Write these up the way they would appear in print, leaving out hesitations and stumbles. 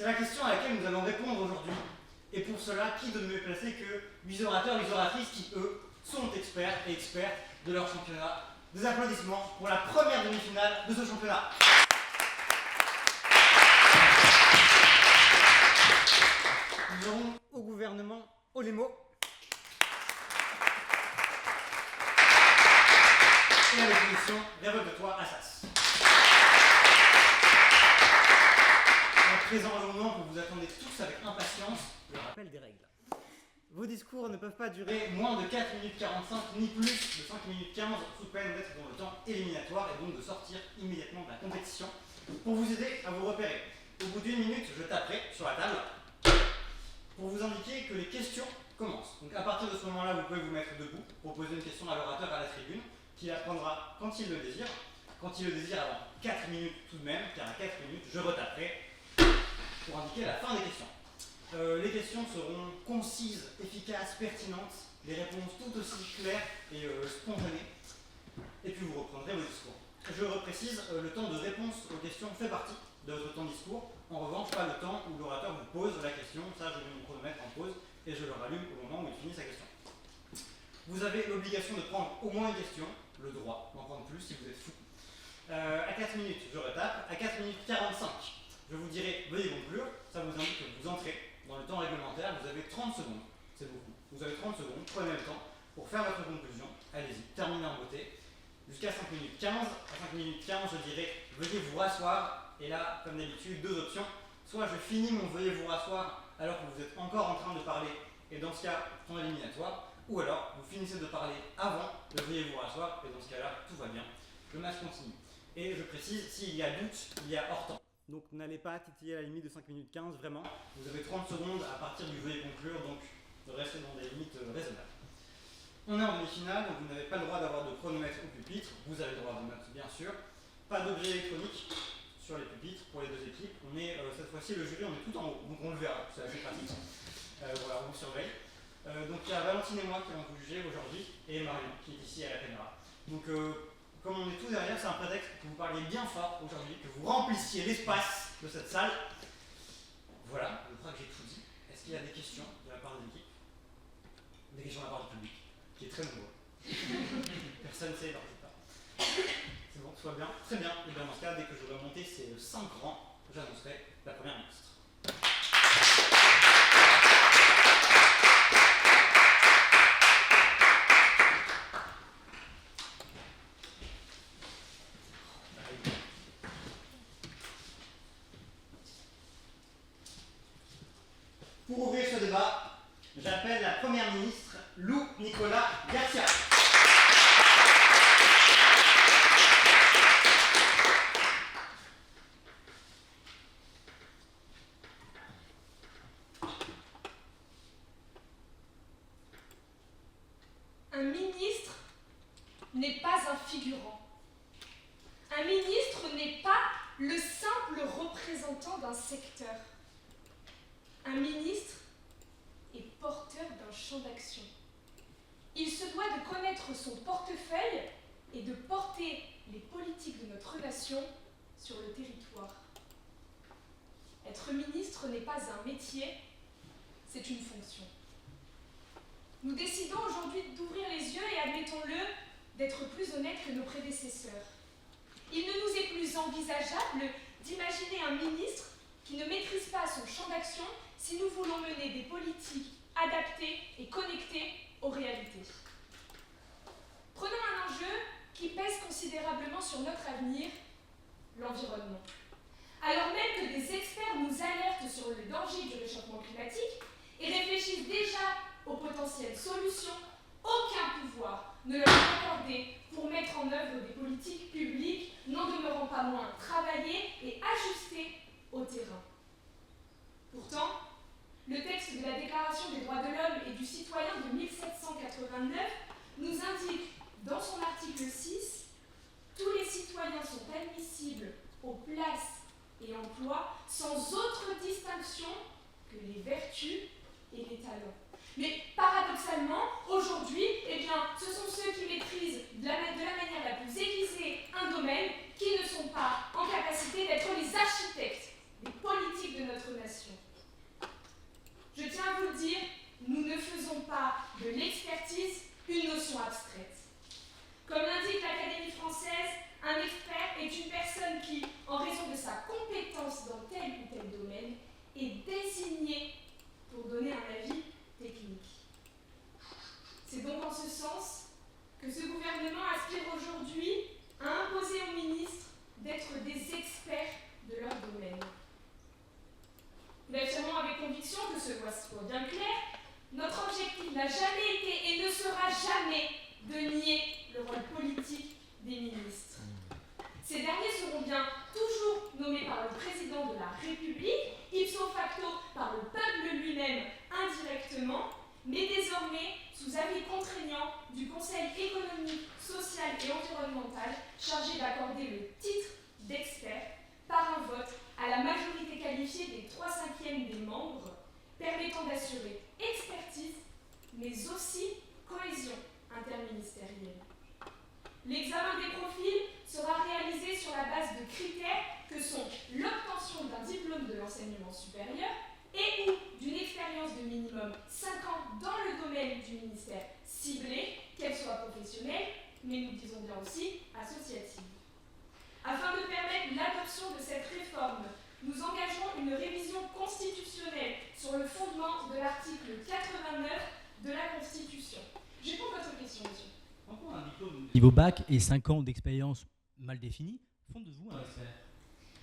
C'est la question à laquelle nous allons répondre aujourd'hui. Et pour cela, qui de mieux placé que 8 orateurs et 8 oratrices qui, eux, sont experts et expertes de leur championnat. Des applaudissements pour la première demi-finale de ce championnat. Nous aurons au gouvernement Olémo et à l'opposition Révolte-toi Assas. À présent, le moment que vous attendez tous avec impatience, le rappel des règles. Vos discours ne peuvent pas durer moins de 4 minutes 45 ni plus de 5 minutes 15 sous peine d'être dans le temps éliminatoire et donc de sortir immédiatement de la compétition. Pour vous aider à vous repérer, au bout d'une minute, je taperai sur la table pour vous indiquer que les questions commencent. Donc à partir de ce moment-là, vous pouvez vous mettre debout, proposer une question à l'orateur à la tribune, qui la prendra quand il le désire. Quand il le désire avant 4 minutes tout de même, car à 4 minutes, je retaperai pour indiquer la fin des questions. Les questions seront concises, efficaces, pertinentes, des réponses tout aussi claires et spontanées. Et puis vous reprendrez vos discours. Je reprécise, le temps de réponse aux questions fait partie de votre temps de discours. En revanche, pas le temps où l'orateur vous pose la question. Ça, je vais mon chronomètre en pause et je le rallume au moment où il finit sa question. Vous avez l'obligation de prendre au moins une question, le droit d'en prendre plus si vous êtes fou. À 4 minutes, je retape. À 4 minutes 45, je vous dirai veuillez conclure. Ça vous indique que vous entrez dans le temps réglementaire. Vous avez 30 secondes. C'est beaucoup. Vous avez 30 secondes. Prenez le temps pour faire votre conclusion. Allez-y, terminez en beauté. Jusqu'à 5 minutes 15. À 5 minutes 15, je dirai veuillez vous rasseoir. Et là, comme d'habitude, deux options. Soit je finis mon veuillez vous rasseoir alors que vous êtes encore en train de parler, et dans ce cas, temps éliminatoire. Ou alors, vous finissez de parler avant le veuillez vous rasseoir, et dans ce cas-là, tout va bien. Le match continue. Et je précise, s'il y a doute, il y a hors temps. Donc n'allez pas titiller à la limite de 5 minutes 15, vraiment. Vous avez 30 secondes à partir du veuillez conclure, donc restez dans des limites raisonnables. On est en demi-finale, donc vous n'avez pas le droit d'avoir de chronomètre au pupitre. Vous avez le droit de notes, bien sûr. Pas d'objet électronique sur les pupitres pour les deux équipes. On est, cette fois-ci, le jury, on est tout en haut, donc on le verra, c'est assez pratique. Voilà, on vous surveille. Donc il y a Valentine et moi qui allons vous juger aujourd'hui, et Marion qui est ici à la caméra. Donc comme on est tous derrière, c'est un prétexte que vous parliez bien fort aujourd'hui, que vous remplissiez l'espace de cette salle. Voilà, je crois que j'ai tout dit. Est-ce qu'il y a des questions de la part de l'équipe? Des questions de la part du public, qui est très nombreux. Personne ne sait, n'en pas. C'est bon, tout va bien. Très bien. Et bien dans ce cas, dès que je vais monter ces 5 rangs, j'annoncerai la première ministre. Pour ouvrir ce débat, j'appelle la première ministre Lou Nicolas Garcia. Un ministre n'est pas un figurant. Un ministre n'est pas le simple représentant d'un secteur. Un ministre est porteur d'un champ d'action. Il se doit de connaître son portefeuille et de porter les politiques de notre nation sur le territoire. Être ministre n'est pas un métier, c'est une fonction. Nous décidons aujourd'hui d'ouvrir les yeux et, admettons-le, d'être plus honnêtes que nos prédécesseurs. Il ne nous est plus envisageable d'imaginer un ministre qui ne maîtrise pas son champ d'action si nous voulons mener des politiques adaptées et connectées aux réalités. Prenons un enjeu qui pèse considérablement sur notre avenir, l'environnement. Alors même que des experts nous alertent sur le danger du réchauffement climatique et réfléchissent déjà aux potentielles solutions, aucun pouvoir ne leur est accordé pour mettre en œuvre des politiques publiques n'en demeurant pas moins travaillées et ajustées au terrain. Pourtant, le texte de la Déclaration des droits de l'homme et du citoyen de 1789 nous indique dans son article 6 « Tous les citoyens sont admissibles aux places et emplois sans autre distinction que les vertus et les talents. » Mais paradoxalement, aujourd'hui, ce sont ceux qui maîtrisent de la manière la plus aiguisée un domaine qui ne sont pas en capacité d'être les architectes des politiques de notre nation. de l'expertise une notion abstraite. Comme l'indique l'Académie française, un expert est une personne qui, en raison de sa compétence dans tel ou tel domaine, est désigné pour donner un avis technique. C'est donc en ce sens que ce gouvernement aspire aujourd'hui à imposer aux ministres d'être des experts de leur domaine. Nous affirmons avec conviction que ce soit bien clair, notre objectif n'a jamais été et ne sera jamais de nier le rôle politique des ministres. Ces derniers seront bien toujours nommés par le président de la République, ipso facto par le peuple lui-même indirectement, mais désormais sous avis contraignant du Conseil économique, social et environnemental chargé d'accorder le titre d'expert par un vote à la majorité qualifiée des 3/5 des membres, permettant d'assurer expertise, mais aussi cohésion interministérielle. L'examen des profils sera réalisé sur la base de critères que sont l'obtention d'un diplôme de l'enseignement supérieur et ou d'une expérience de minimum 5 ans dans le domaine du ministère ciblé, qu'elle soit professionnelle, mais nous disons bien aussi associative. Afin de permettre l'adoption de cette réforme, nous engagerons une révision constitutionnelle sur le fondement de l'article 89 de la Constitution. Je réponds à votre question, monsieur. Pourquoi un diplôme niveau bac et 5 ans d'expérience mal définie font de vous un expert?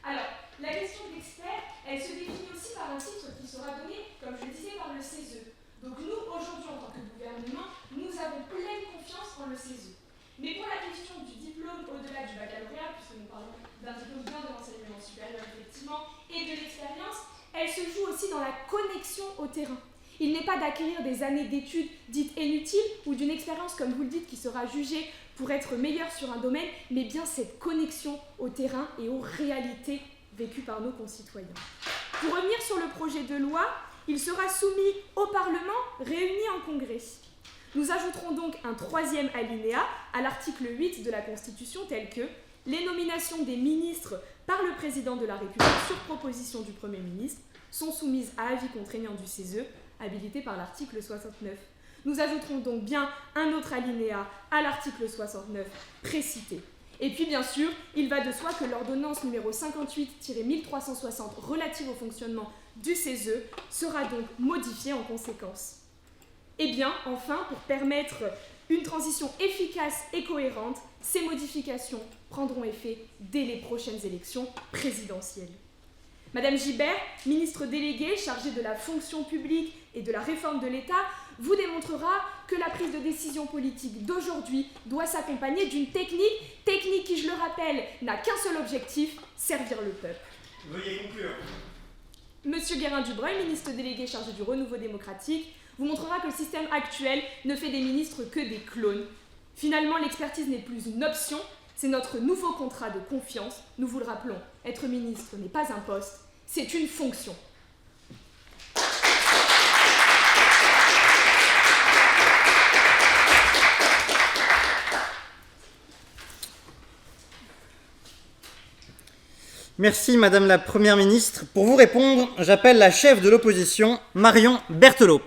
Alors, la question d'expert, elle se définit aussi par un titre qui sera donné, comme je le disais, par le CESE. Donc nous, aujourd'hui, en tant que gouvernement, nous avons pleine confiance en le CESE. Mais pour la question du diplôme au-delà du baccalauréat, puisque nous parlons d'un diplôme bien de l'enseignement supérieur, effectivement, et de l'expérience, elle se joue aussi dans la connexion au terrain. Il n'est pas d'acquérir des années d'études dites inutiles ou d'une expérience, comme vous le dites, qui sera jugée pour être meilleure sur un domaine, mais bien cette connexion au terrain et aux réalités vécues par nos concitoyens. Pour revenir sur le projet de loi, il sera soumis au Parlement, réuni en congrès. Nous ajouterons donc un 3e alinéa à l'article 8 de la Constitution tel que les nominations des ministres par le président de la République sur proposition du Premier ministre sont soumises à avis contraignant du CESE, habilité par l'article 69. Nous ajouterons donc bien un autre alinéa à l'article 69 précité. Et puis bien sûr, il va de soi que l'ordonnance numéro 58-1360 relative au fonctionnement du CESE sera donc modifiée en conséquence. Et bien, enfin, pour permettre une transition efficace et cohérente, ces modifications prendront effet dès les prochaines élections présidentielles. Madame Gibert, ministre déléguée chargée de la fonction publique et de la réforme de l'État, vous démontrera que la prise de décision politique d'aujourd'hui doit s'accompagner d'une technique qui, je le rappelle, n'a qu'un seul objectif, servir le peuple. Veuillez conclure. Monsieur Guérin-Dubreuil, ministre délégué chargé du renouveau démocratique, vous montrera que le système actuel ne fait des ministres que des clones. Finalement, l'expertise n'est plus une option, c'est notre nouveau contrat de confiance. Nous vous le rappelons, être ministre n'est pas un poste, c'est une fonction. Merci Madame la Première ministre. Pour vous répondre, j'appelle la chef de l'opposition, Marion Berthelot.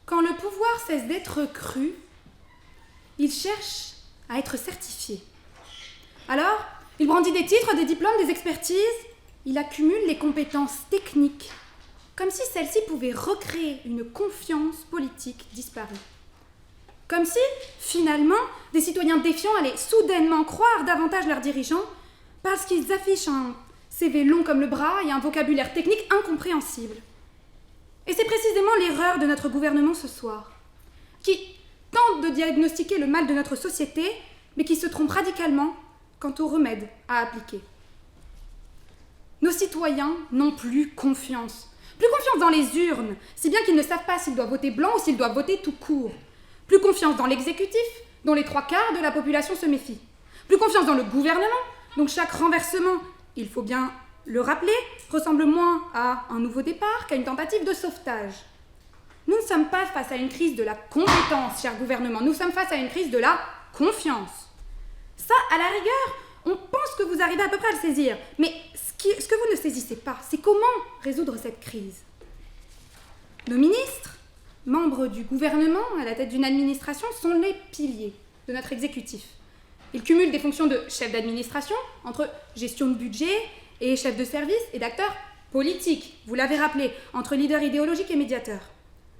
Quand le pouvoir cesse d'être cru, il cherche à être certifié. Alors, il brandit des titres, des diplômes, des expertises. Il accumule les compétences techniques, comme si celles-ci pouvaient recréer une confiance politique disparue. Comme si, finalement, des citoyens défiants allaient soudainement croire davantage leurs dirigeants parce qu'ils affichent un CV long comme le bras et un vocabulaire technique incompréhensible. Et c'est précisément l'erreur de notre gouvernement ce soir, qui tente de diagnostiquer le mal de notre société, mais qui se trompe radicalement quant aux remèdes à appliquer. Nos citoyens n'ont plus confiance dans les urnes, si bien qu'ils ne savent pas s'ils doivent voter blanc ou s'ils doivent voter tout court. Plus confiance dans l'exécutif, dont les 3/4 de la population se méfient. Plus confiance dans le gouvernement, dont chaque renversement, il faut bien le rappeler, ressemble moins à un nouveau départ qu'à une tentative de sauvetage. Nous ne sommes pas face à une crise de la compétence, cher gouvernement, nous sommes face à une crise de la confiance. Ça, à la rigueur, on pense que vous arrivez à peu près à le saisir, mais ce que vous ne saisissez pas, c'est comment résoudre cette crise. Nos ministres, membres du gouvernement à la tête d'une administration, sont les piliers de notre exécutif. Ils cumulent des fonctions de chef d'administration entre gestion de budget et chef de service et d'acteur politique, vous l'avez rappelé, entre leader idéologique et médiateur.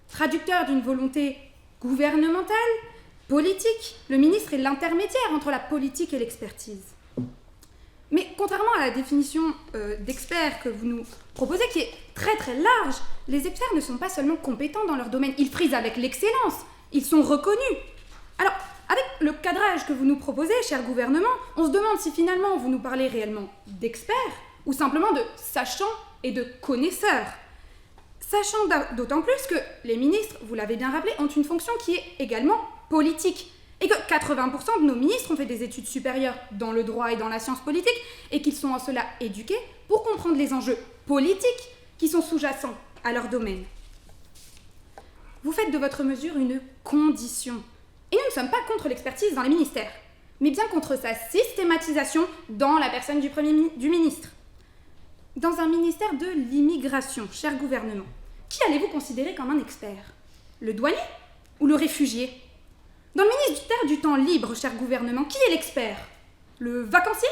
Traducteur d'une volonté gouvernementale, politique, le ministre est l'intermédiaire entre la politique et l'expertise. Mais contrairement à la définition d'expert que vous nous proposez, qui est très très large, les experts ne sont pas seulement compétents dans leur domaine, ils frisent avec l'excellence, ils sont reconnus. Alors, avec le cadrage que vous nous proposez, cher gouvernement, on se demande si finalement vous nous parlez réellement d'experts ou simplement de sachants et de connaisseurs. Sachant d'autant plus que les ministres, vous l'avez bien rappelé, ont une fonction qui est également politique. Et que 80% de nos ministres ont fait des études supérieures dans le droit et dans la science politique, et qu'ils sont en cela éduqués pour comprendre les enjeux politiques qui sont sous-jacents à leur domaine. Vous faites de votre mesure une condition. Et nous ne sommes pas contre l'expertise dans les ministères, mais bien contre sa systématisation dans la personne du ministre. Dans un ministère de l'immigration, cher gouvernement, qui allez-vous considérer comme un expert? Le douanier ou le réfugié? Dans le ministère du temps libre, cher gouvernement, qui est l'expert? Le vacancier?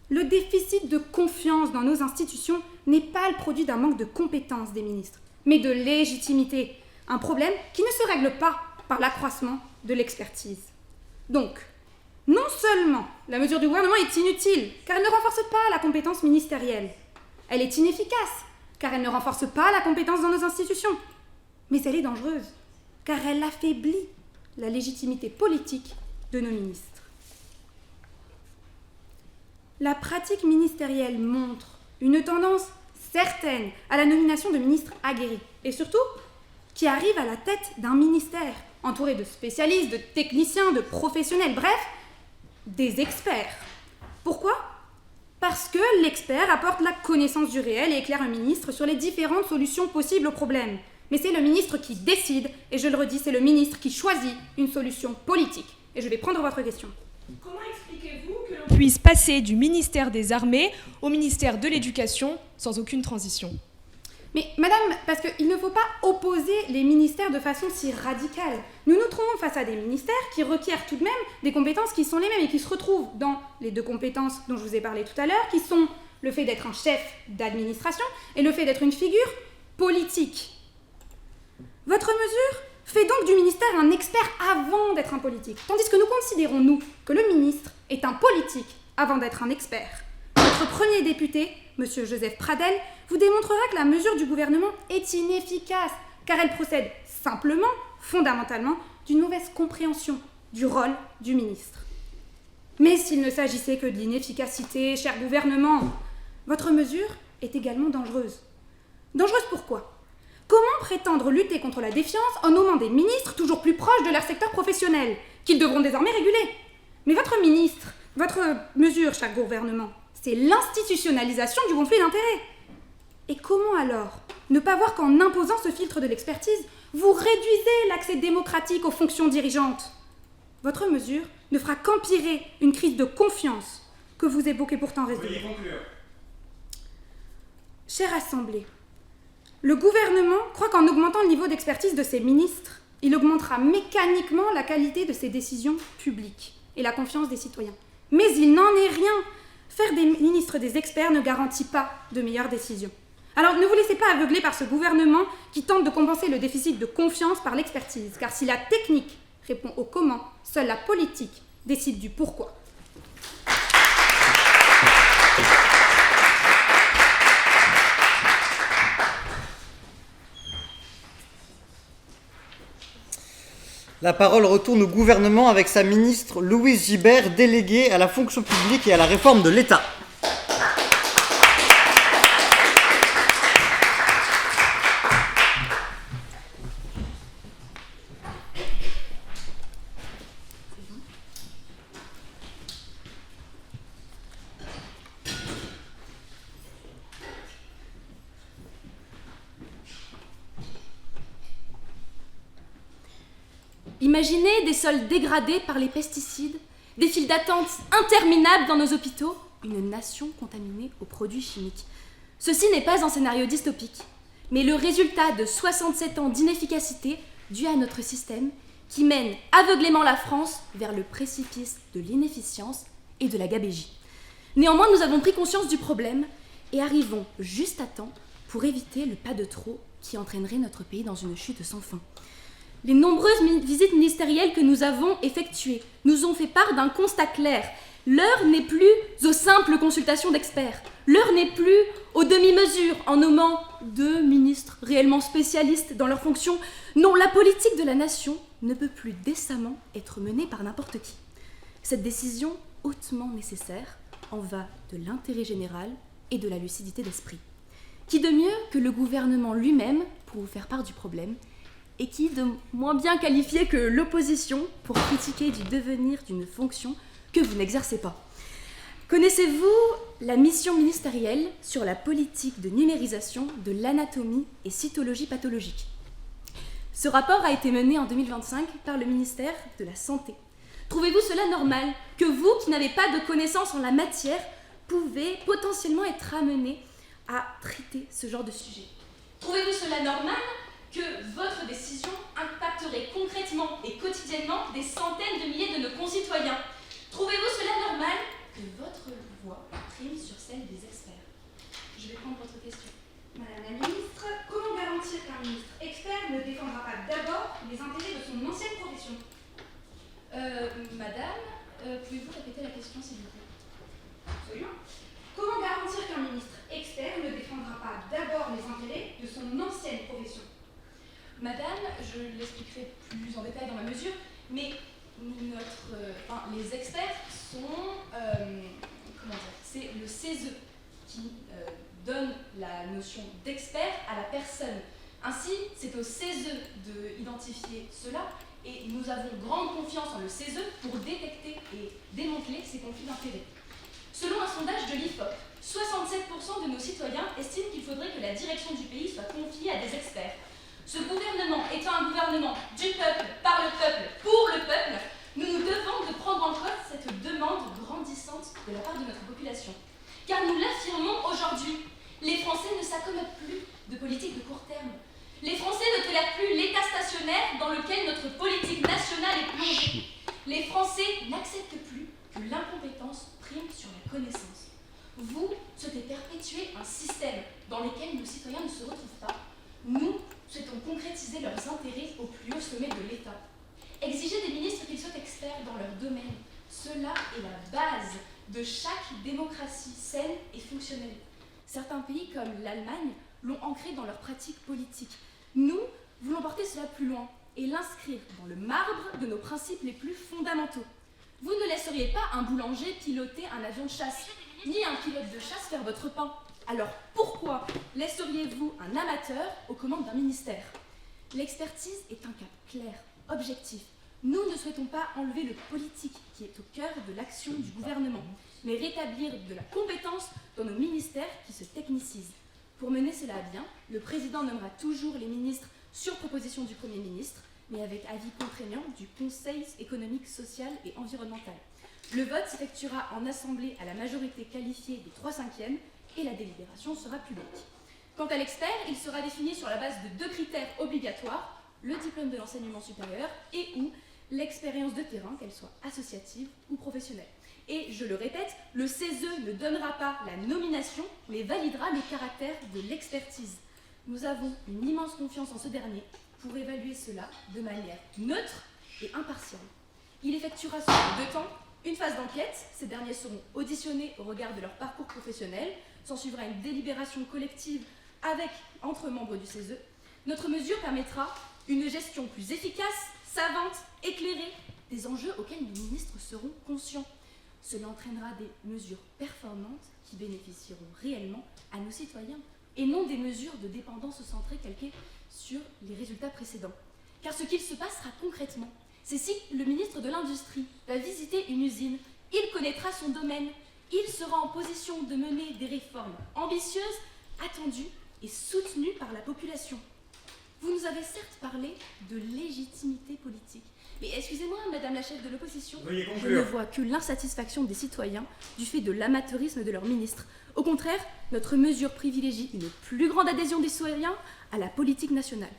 Le déficit de confiance dans nos institutions n'est pas le produit d'un manque de compétences des ministres, mais de légitimité. Un problème qui ne se règle pas par l'accroissement de l'expertise. Donc, non seulement la mesure du gouvernement est inutile, car elle ne renforce pas la compétence ministérielle, elle est inefficace, car elle ne renforce pas la compétence dans nos institutions, mais elle est dangereuse, car elle affaiblit la légitimité politique de nos ministres. La pratique ministérielle montre une tendance certaine à la nomination de ministres aguerris, et surtout, qui arrivent à la tête d'un ministère, entouré de spécialistes, de techniciens, de professionnels, bref, des experts. Pourquoi? Parce que l'expert apporte la connaissance du réel et éclaire un ministre sur les différentes solutions possibles aux problèmes. Mais c'est le ministre qui décide, et je le redis, c'est le ministre qui choisit une solution politique. Et je vais prendre votre question. Comment expliquez-vous que l'on puisse passer du ministère des Armées au ministère de l'Éducation sans aucune transition? Mais madame, parce qu'il ne faut pas opposer les ministères de façon si radicale. Nous nous trouvons face à des ministères qui requièrent tout de même des compétences qui sont les mêmes et qui se retrouvent dans les deux compétences dont je vous ai parlé tout à l'heure, qui sont le fait d'être un chef d'administration et le fait d'être une figure politique. Votre mesure fait donc du ministère un expert avant d'être un politique, tandis que nous considérons, nous, que le ministre est un politique avant d'être un expert. Notre premier député, M. Joseph Pradel, vous démontrera que la mesure du gouvernement est inefficace, car elle procède simplement, fondamentalement, d'une mauvaise compréhension du rôle du ministre. Mais s'il ne s'agissait que de l'inefficacité, cher gouvernement, votre mesure est également dangereuse. Dangereuse pourquoi? Comment prétendre lutter contre la défiance en nommant des ministres toujours plus proches de leur secteur professionnel, qu'ils devront désormais réguler? Mais votre mesure, cher gouvernement, c'est l'institutionnalisation du conflit d'intérêts. Et comment alors ne pas voir qu'en imposant ce filtre de l'expertise, vous réduisez l'accès démocratique aux fonctions dirigeantes? Votre mesure ne fera qu'empirer une crise de confiance que vous évoquez pourtant résoudre. Veuillez conclure. Chère Assemblée, le gouvernement croit qu'en augmentant le niveau d'expertise de ses ministres, il augmentera mécaniquement la qualité de ses décisions publiques et la confiance des citoyens. Mais il n'en est rien. Faire des ministres des experts ne garantit pas de meilleures décisions. Alors ne vous laissez pas aveugler par ce gouvernement qui tente de compenser le déficit de confiance par l'expertise, car si la technique répond au comment, seule la politique décide du pourquoi. La parole retourne au gouvernement avec sa ministre Louise Gibert, déléguée à la fonction publique et à la réforme de l'État. Imaginez des sols dégradés par les pesticides, des files d'attente interminables dans nos hôpitaux, une nation contaminée aux produits chimiques. Ceci n'est pas un scénario dystopique, mais le résultat de 67 ans d'inefficacité dû à notre système qui mène aveuglément la France vers le précipice de l'inefficience et de la gabegie. Néanmoins, nous avons pris conscience du problème et arrivons juste à temps pour éviter le pas de trop qui entraînerait notre pays dans une chute sans fin. Les nombreuses visites ministérielles que nous avons effectuées nous ont fait part d'un constat clair. L'heure n'est plus aux simples consultations d'experts. L'heure n'est plus aux demi-mesures en nommant 2 ministres réellement spécialistes dans leurs fonctions. Non, la politique de la nation ne peut plus décemment être menée par n'importe qui. Cette décision hautement nécessaire en va de l'intérêt général et de la lucidité d'esprit. Qui de mieux que le gouvernement lui-même pour vous faire part du problème, et qui de moins bien qualifié que l'opposition pour critiquer du devenir d'une fonction que vous n'exercez pas. Connaissez-vous la mission ministérielle sur la politique de numérisation de l'anatomie et cytologie pathologique? Ce rapport a été mené en 2025 par le ministère de la Santé. Trouvez-vous cela normal que vous, qui n'avez pas de connaissances en la matière, pouvez potentiellement être amené à traiter ce genre de sujet? Trouvez-vous cela normal que votre décision impacterait concrètement et quotidiennement des centaines de milliers de nos concitoyens? Trouvez-vous cela normal que votre voix prime sur celle des experts? Je vais prendre votre question. Madame la ministre, comment garantir qu'un ministre expert ne défendra pas d'abord les intérêts de son ancienne profession? Madame, pouvez-vous répéter la question s'il vous plaît? Absolument. Comment garantir qu'un ministre expert ne défendra pas d'abord les intérêts de son ancienne profession? Madame, je l'expliquerai plus en détail dans ma mesure, mais les experts sont, c'est le CESE qui donne la notion d'expert à la personne. Ainsi, c'est au CESE d'identifier cela et nous avons grande confiance en le CESE pour détecter et démanteler ces conflits d'intérêts. Selon un sondage de l'IFOP, 67% de nos citoyens estiment qu'il faudrait que la direction du pays soit confiée à des experts. Ce gouvernement étant un gouvernement du peuple, par le peuple, pour le peuple, nous nous devons de prendre en compte cette demande grandissante de la part de notre population. Car nous l'affirmons aujourd'hui, les Français ne s'accommodent plus de politique de court terme. Les Français ne tolèrent plus l'état stationnaire dans lequel notre politique nationale est plongée. Les Français n'acceptent plus que l'incompétence prime sur la connaissance. Vous souhaitez perpétuer un système dans lequel nos citoyens ne se retrouvent pas. Nous souhaitons concrétiser leurs intérêts au plus haut sommet de l'État. Exiger des ministres qu'ils soient experts dans leur domaine, cela est la base de chaque démocratie saine et fonctionnelle. Certains pays comme l'Allemagne l'ont ancré dans leurs pratiques politiques. Nous voulons porter cela plus loin et l'inscrire dans le marbre de nos principes les plus fondamentaux. Vous ne laisseriez pas un boulanger piloter un avion de chasse, ni un pilote de chasse faire votre pain. Alors pourquoi laisseriez-vous un amateur aux commandes d'un ministère? L'expertise est un cap clair, objectif. Nous ne souhaitons pas enlever le politique qui est au cœur de l'action du gouvernement, mais rétablir de la compétence dans nos ministères qui se technicisent. Pour mener cela à bien, le président nommera toujours les ministres sur proposition du Premier ministre, mais avec avis contraignant du Conseil économique, social et environnemental. Le vote s'effectuera en assemblée à la majorité qualifiée des 3/5 et la délibération sera publique. Quant à l'expert, il sera défini sur la base de 2 critères obligatoires, le diplôme de l'enseignement supérieur et ou l'expérience de terrain, qu'elle soit associative ou professionnelle. Et je le répète, le CESE ne donnera pas la nomination, mais validera le caractère de l'expertise. Nous avons une immense confiance en ce dernier pour évaluer cela de manière neutre et impartiale. Il effectuera sur 2 temps une phase d'enquête, ces derniers seront auditionnés au regard de leur parcours professionnel, s'en suivra une délibération collective entre membres du CESE. Notre mesure permettra une gestion plus efficace, savante, éclairée des enjeux auxquels nos ministres seront conscients. Cela entraînera des mesures performantes qui bénéficieront réellement à nos citoyens et non des mesures de dépendance centrées calquées sur les résultats précédents. Car ce qu'il se passera concrètement, c'est si le ministre de l'Industrie va visiter une usine, il connaîtra son domaine, il sera en position de mener des réformes ambitieuses, attendues et soutenues par la population. Vous nous avez certes parlé de légitimité politique, Mais excusez-moi, madame la chef de l'opposition, Veuillez je ne conclure. vois que l'insatisfaction des citoyens du fait de l'amateurisme de leur ministre. Au contraire, notre mesure privilégie une plus grande adhésion des citoyens à la politique nationale.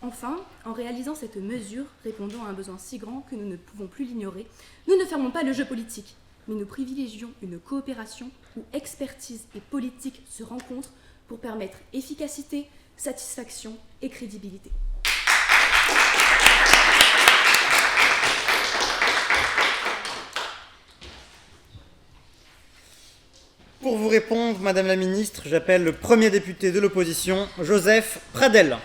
Enfin, en réalisant cette mesure, répondant à un besoin si grand que nous ne pouvons plus l'ignorer, nous ne fermons pas le jeu politique, mais nous privilégions une coopération où expertise et politique se rencontrent pour permettre efficacité, satisfaction et crédibilité. Pour vous répondre, Madame la Ministre, j'appelle le premier député de l'opposition, Joseph Pradel.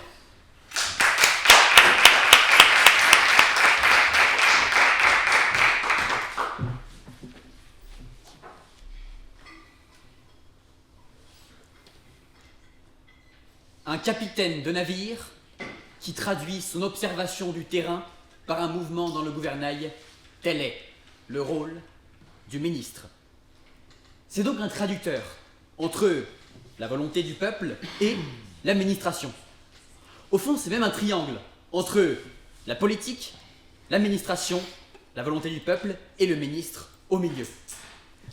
Un capitaine de navire qui traduit son observation du terrain par un mouvement dans le gouvernail, tel est le rôle du ministre. C'est donc un traducteur entre la volonté du peuple et l'administration. Au fond, c'est même un triangle entre la politique, l'administration, la volonté du peuple et le ministre au milieu.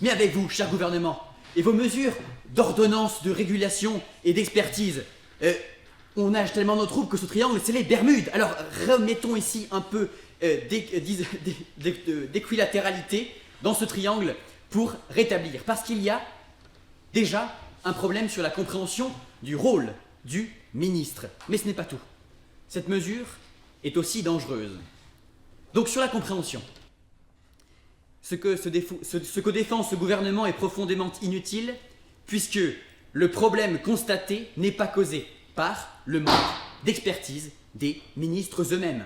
Mais avec vous, cher gouvernement, et vos mesures d'ordonnance, de régulation et d'expertise, on nage tellement nos troupes que ce triangle, c'est les Bermudes. Alors remettons ici un peu d'équilatéralité dans ce triangle pour rétablir. Parce qu'il y a déjà un problème sur la compréhension du rôle du ministre. Mais ce n'est pas tout. Cette mesure est aussi dangereuse. Donc sur la compréhension, ce que défend ce gouvernement est profondément inutile, puisque le problème constaté n'est pas causé par le manque d'expertise des ministres eux-mêmes.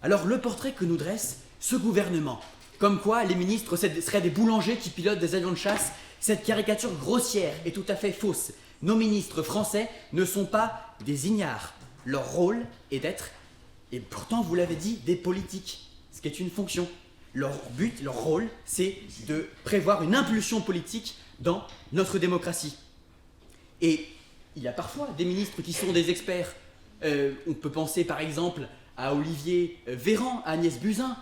Alors le portrait que nous dresse ce gouvernement, comme quoi les ministres seraient des boulangers qui pilotent des avions de chasse, cette caricature grossière est tout à fait fausse. Nos ministres français ne sont pas des ignares. Leur rôle est d'être, et pourtant vous l'avez dit, des politiques, ce qui est une fonction. Leur but, leur rôle, c'est de prévoir une impulsion politique dans notre démocratie. Et il y a parfois des ministres qui sont des experts. On peut penser par exemple à Olivier Véran, à Agnès Buzyn.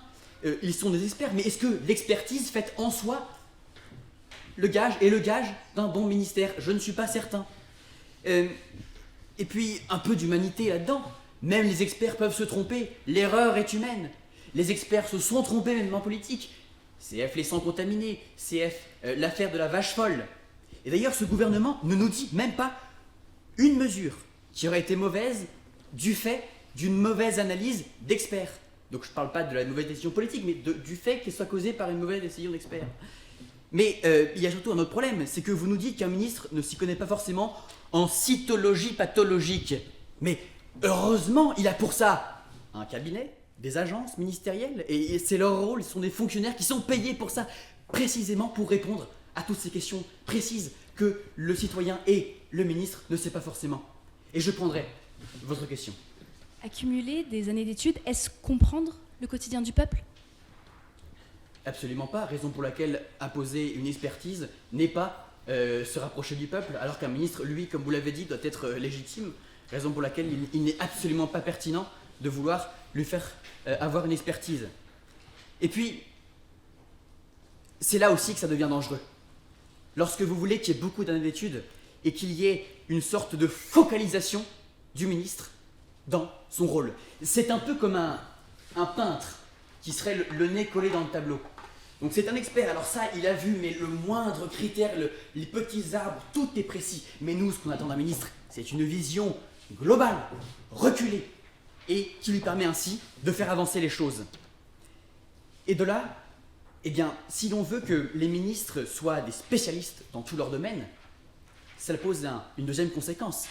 Ils sont des experts, mais est-ce que l'expertise faite en soi le gage d'un bon ministère? Je ne suis pas certain. Et puis un peu d'humanité là-dedans. Même les experts peuvent se tromper, l'erreur est humaine. Les experts se sont trompés même en politique. CF les sangs contaminés, CF l'affaire de la vache folle. Et d'ailleurs ce gouvernement ne nous dit même pas une mesure qui aurait été mauvaise du fait d'une mauvaise analyse d'experts. Donc je ne parle pas de la mauvaise décision politique, mais du fait qu'elle soit causée par une mauvaise décision d'experts. Mais il y a surtout un autre problème, c'est que vous nous dites qu'un ministre ne s'y connaît pas forcément en cytologie pathologique. Mais heureusement, il a pour ça un cabinet, des agences ministérielles, et c'est leur rôle, ce sont des fonctionnaires qui sont payés pour ça, précisément pour répondre à toutes ces questions précises que le citoyen et le ministre ne sait pas forcément. Et je prendrai votre question. Accumuler des années d'études, est-ce comprendre le quotidien du peuple? Absolument pas, raison pour laquelle imposer une expertise n'est pas se rapprocher du peuple, alors qu'un ministre, lui, comme vous l'avez dit, doit être légitime, raison pour laquelle il n'est absolument pas pertinent de vouloir lui faire avoir une expertise. Et puis, c'est là aussi que ça devient dangereux. Lorsque vous voulez qu'il y ait beaucoup d'années d'études et qu'il y ait une sorte de focalisation du ministre dans son rôle. C'est un peu comme un peintre qui serait le nez collé dans le tableau. Donc c'est un expert, alors ça il a vu, mais le moindre critère, les petits arbres, tout est précis. Mais nous, ce qu'on attend d'un ministre, c'est une vision globale, reculée, et qui lui permet ainsi de faire avancer les choses. Et de là, eh bien, si l'on veut que les ministres soient des spécialistes dans tout leur domaine, ça pose une deuxième conséquence.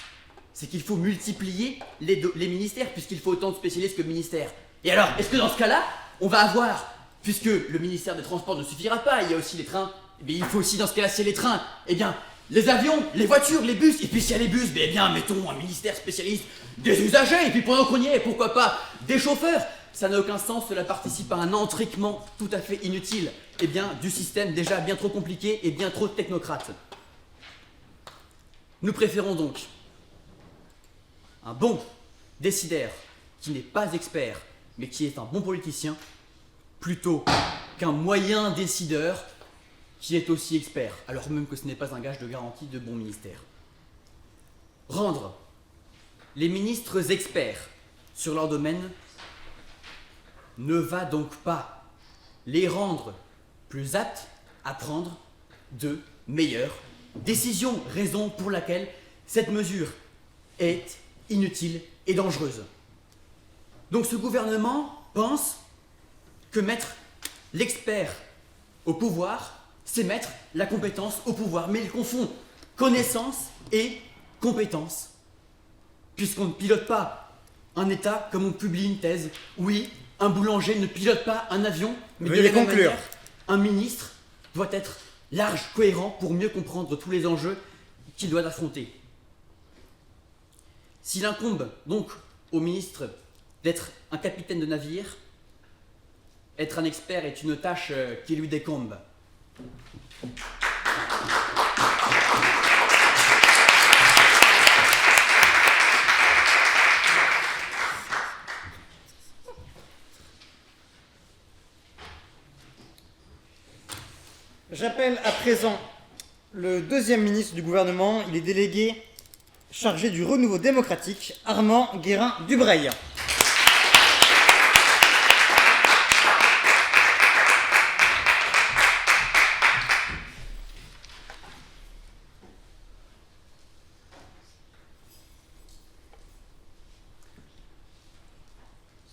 C'est qu'il faut multiplier les ministères, puisqu'il faut autant de spécialistes que de ministères. Et alors, est-ce que dans ce cas-là, on va avoir, puisque le ministère des Transports ne suffira pas, il y a aussi les trains, eh bien, il faut aussi dans ce cas-là, s'il y a les trains, eh bien, les avions, les voitures, les bus, et puis s'il y a les bus, eh bien, mettons un ministère spécialiste des usagers, et puis pendant qu'on y est, pourquoi pas des chauffeurs. Ça n'a aucun sens, cela participe à un entriquement tout à fait inutile, eh bien, du système déjà bien trop compliqué et bien trop technocrate. Nous préférons donc un bon décideur qui n'est pas expert mais qui est un bon politicien, plutôt qu'un moyen décideur qui est aussi expert, alors même que ce n'est pas un gage de garantie de bon ministère. Rendre les ministres experts sur leur domaine ne va donc pas les rendre plus aptes à prendre de meilleures décisions, raison pour laquelle cette mesure est inutile et dangereuse. Donc ce gouvernement pense que mettre l'expert au pouvoir, c'est mettre la compétence au pouvoir. Mais il confond connaissance et compétence. Puisqu'on ne pilote pas un État comme on publie une thèse. Oui, un boulanger ne pilote pas un avion, mais de la même manière, un ministre doit être large, cohérent pour mieux comprendre tous les enjeux qu'il doit affronter. S'il incombe donc au ministre d'être un capitaine de navire, être un expert est une tâche qui lui décombe. J'appelle à présent le deuxième ministre du gouvernement. Il est délégué chargé du renouveau démocratique, Armand Guérin-Dubreuil.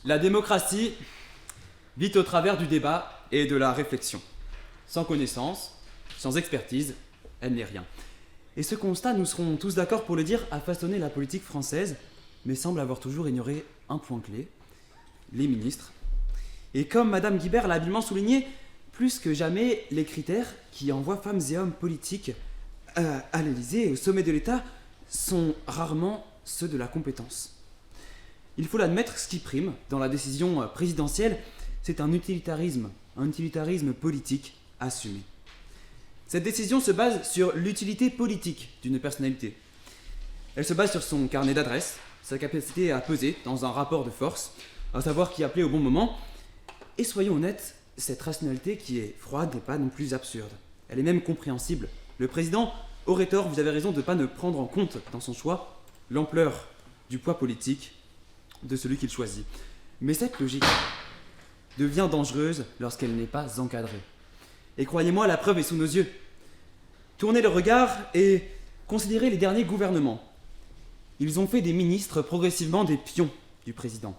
La démocratie vit au travers du débat et de la réflexion. Sans connaissance, sans expertise, elle n'est rien. Et ce constat, nous serons tous d'accord pour le dire, a façonné la politique française, mais semble avoir toujours ignoré un point clé, les ministres. Et comme Madame Guibert l'a habilement souligné, plus que jamais, les critères qui envoient femmes et hommes politiques à l'Élysée et au sommet de l'État sont rarement ceux de la compétence. Il faut l'admettre, ce qui prime dans la décision présidentielle, c'est un utilitarisme politique assumé. Cette décision se base sur l'utilité politique d'une personnalité. Elle se base sur son carnet d'adresses, sa capacité à peser dans un rapport de force, à savoir qui appeler au bon moment. Et soyons honnêtes, cette rationalité qui est froide n'est pas non plus absurde. Elle est même compréhensible. Le président aurait tort, vous avez raison, de ne pas ne prendre en compte dans son choix l'ampleur du poids politique de celui qu'il choisit. Mais cette logique devient dangereuse lorsqu'elle n'est pas encadrée. Et croyez-moi, la preuve est sous nos yeux. Tournez le regard et considérez les derniers gouvernements. Ils ont fait des ministres progressivement des pions du président.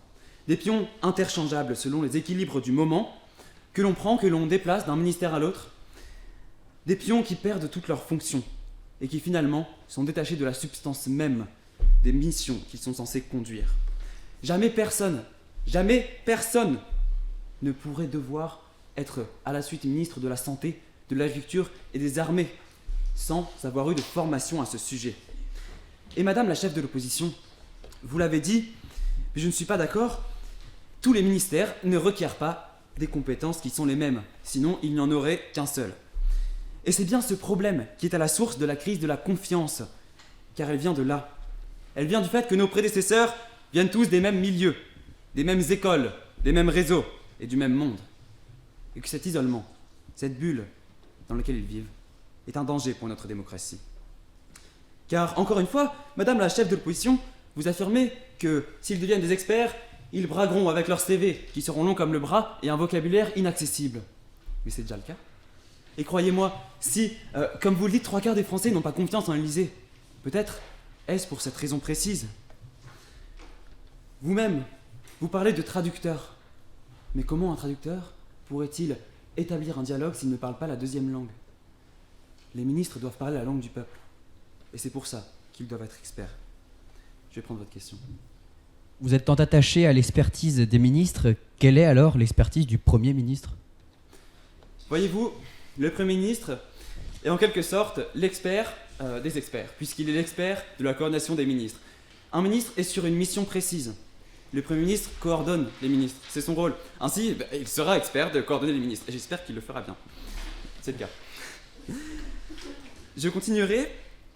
Des pions interchangeables selon les équilibres du moment, que l'on prend, que l'on déplace d'un ministère à l'autre. Des pions qui perdent toute leur fonction et qui finalement sont détachés de la substance même des missions qu'ils sont censés conduire. Jamais personne ne pourrait devoir être à la suite ministre de la Santé, de l'Agriculture et des Armées, sans avoir eu de formation à ce sujet. Et Madame la chef de l'opposition, vous l'avez dit, mais je ne suis pas d'accord, tous les ministères ne requièrent pas des compétences qui sont les mêmes, sinon il n'y en aurait qu'un seul. Et c'est bien ce problème qui est à la source de la crise de la confiance, car elle vient de là. Elle vient du fait que nos prédécesseurs viennent tous des mêmes milieux, des mêmes écoles, des mêmes réseaux et du même monde. Et que cet isolement, cette bulle dans laquelle ils vivent, est un danger pour notre démocratie. Car, encore une fois, Madame la chef de l'opposition, vous affirmez que s'ils deviennent des experts, ils bragueront avec leurs CV, qui seront longs comme le bras et un vocabulaire inaccessible. Mais c'est déjà le cas. Et croyez-moi, si, comme vous le dites, 3/4 des Français n'ont pas confiance en l'Élysée, peut-être est-ce pour cette raison précise. Vous-même, vous parlez de traducteur. Mais comment un traducteur pourrait-il établir un dialogue s'il ne parle pas la deuxième langue ? Les ministres doivent parler la langue du peuple. Et c'est pour ça qu'ils doivent être experts. Je vais prendre votre question. Vous êtes tant attaché à l'expertise des ministres, quelle est alors l'expertise du Premier ministre ? Voyez-vous, le Premier ministre est en quelque sorte l'expert des experts, puisqu'il est l'expert de la coordination des ministres. Un ministre est sur une mission précise. Le Premier ministre coordonne les ministres, c'est son rôle. Ainsi, il sera expert de coordonner les ministres, et j'espère qu'il le fera bien. C'est le cas. Je continuerai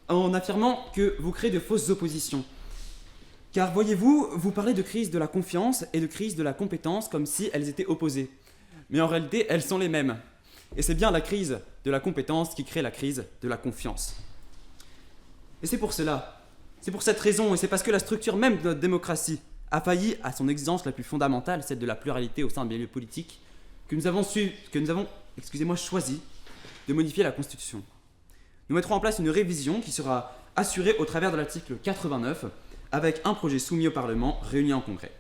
en affirmant que vous créez de fausses oppositions. Car voyez-vous, vous parlez de crise de la confiance et de crise de la compétence comme si elles étaient opposées. Mais en réalité, elles sont les mêmes. Et c'est bien la crise de la compétence qui crée la crise de la confiance. Et c'est pour cela, c'est pour cette raison, et c'est parce que la structure même de notre démocratie a failli à son exigence la plus fondamentale, celle de la pluralité au sein des milieux politiques, que nous avons choisi de modifier la Constitution. Nous mettrons en place une révision qui sera assurée au travers de l'article 89, avec un projet soumis au Parlement réuni en congrès.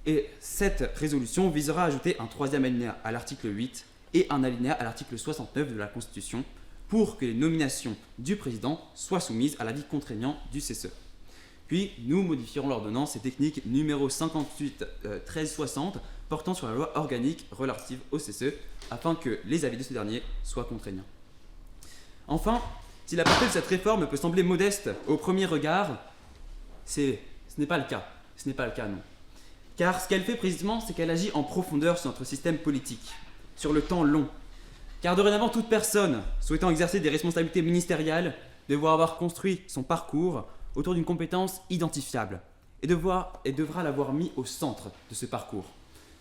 Et cette résolution visera à ajouter un 3e alinéa à l'article 8 et un alinéa à l'article 69 de la Constitution pour que les nominations du président soient soumises à l'avis contraignant du CESE. Puis, nous modifierons l'ordonnance et technique numéro 58-1360 portant sur la loi organique relative au CESE afin que les avis de ce dernier soient contraignants. Enfin, si la portée de cette réforme peut sembler modeste au premier regard, ce n'est pas le cas. Ce n'est pas le cas, non. Car ce qu'elle fait précisément, c'est qu'elle agit en profondeur sur notre système politique, sur le temps long. Car dorénavant, toute personne souhaitant exercer des responsabilités ministérielles devra avoir construit son parcours autour d'une compétence identifiable et devra l'avoir mis au centre de ce parcours.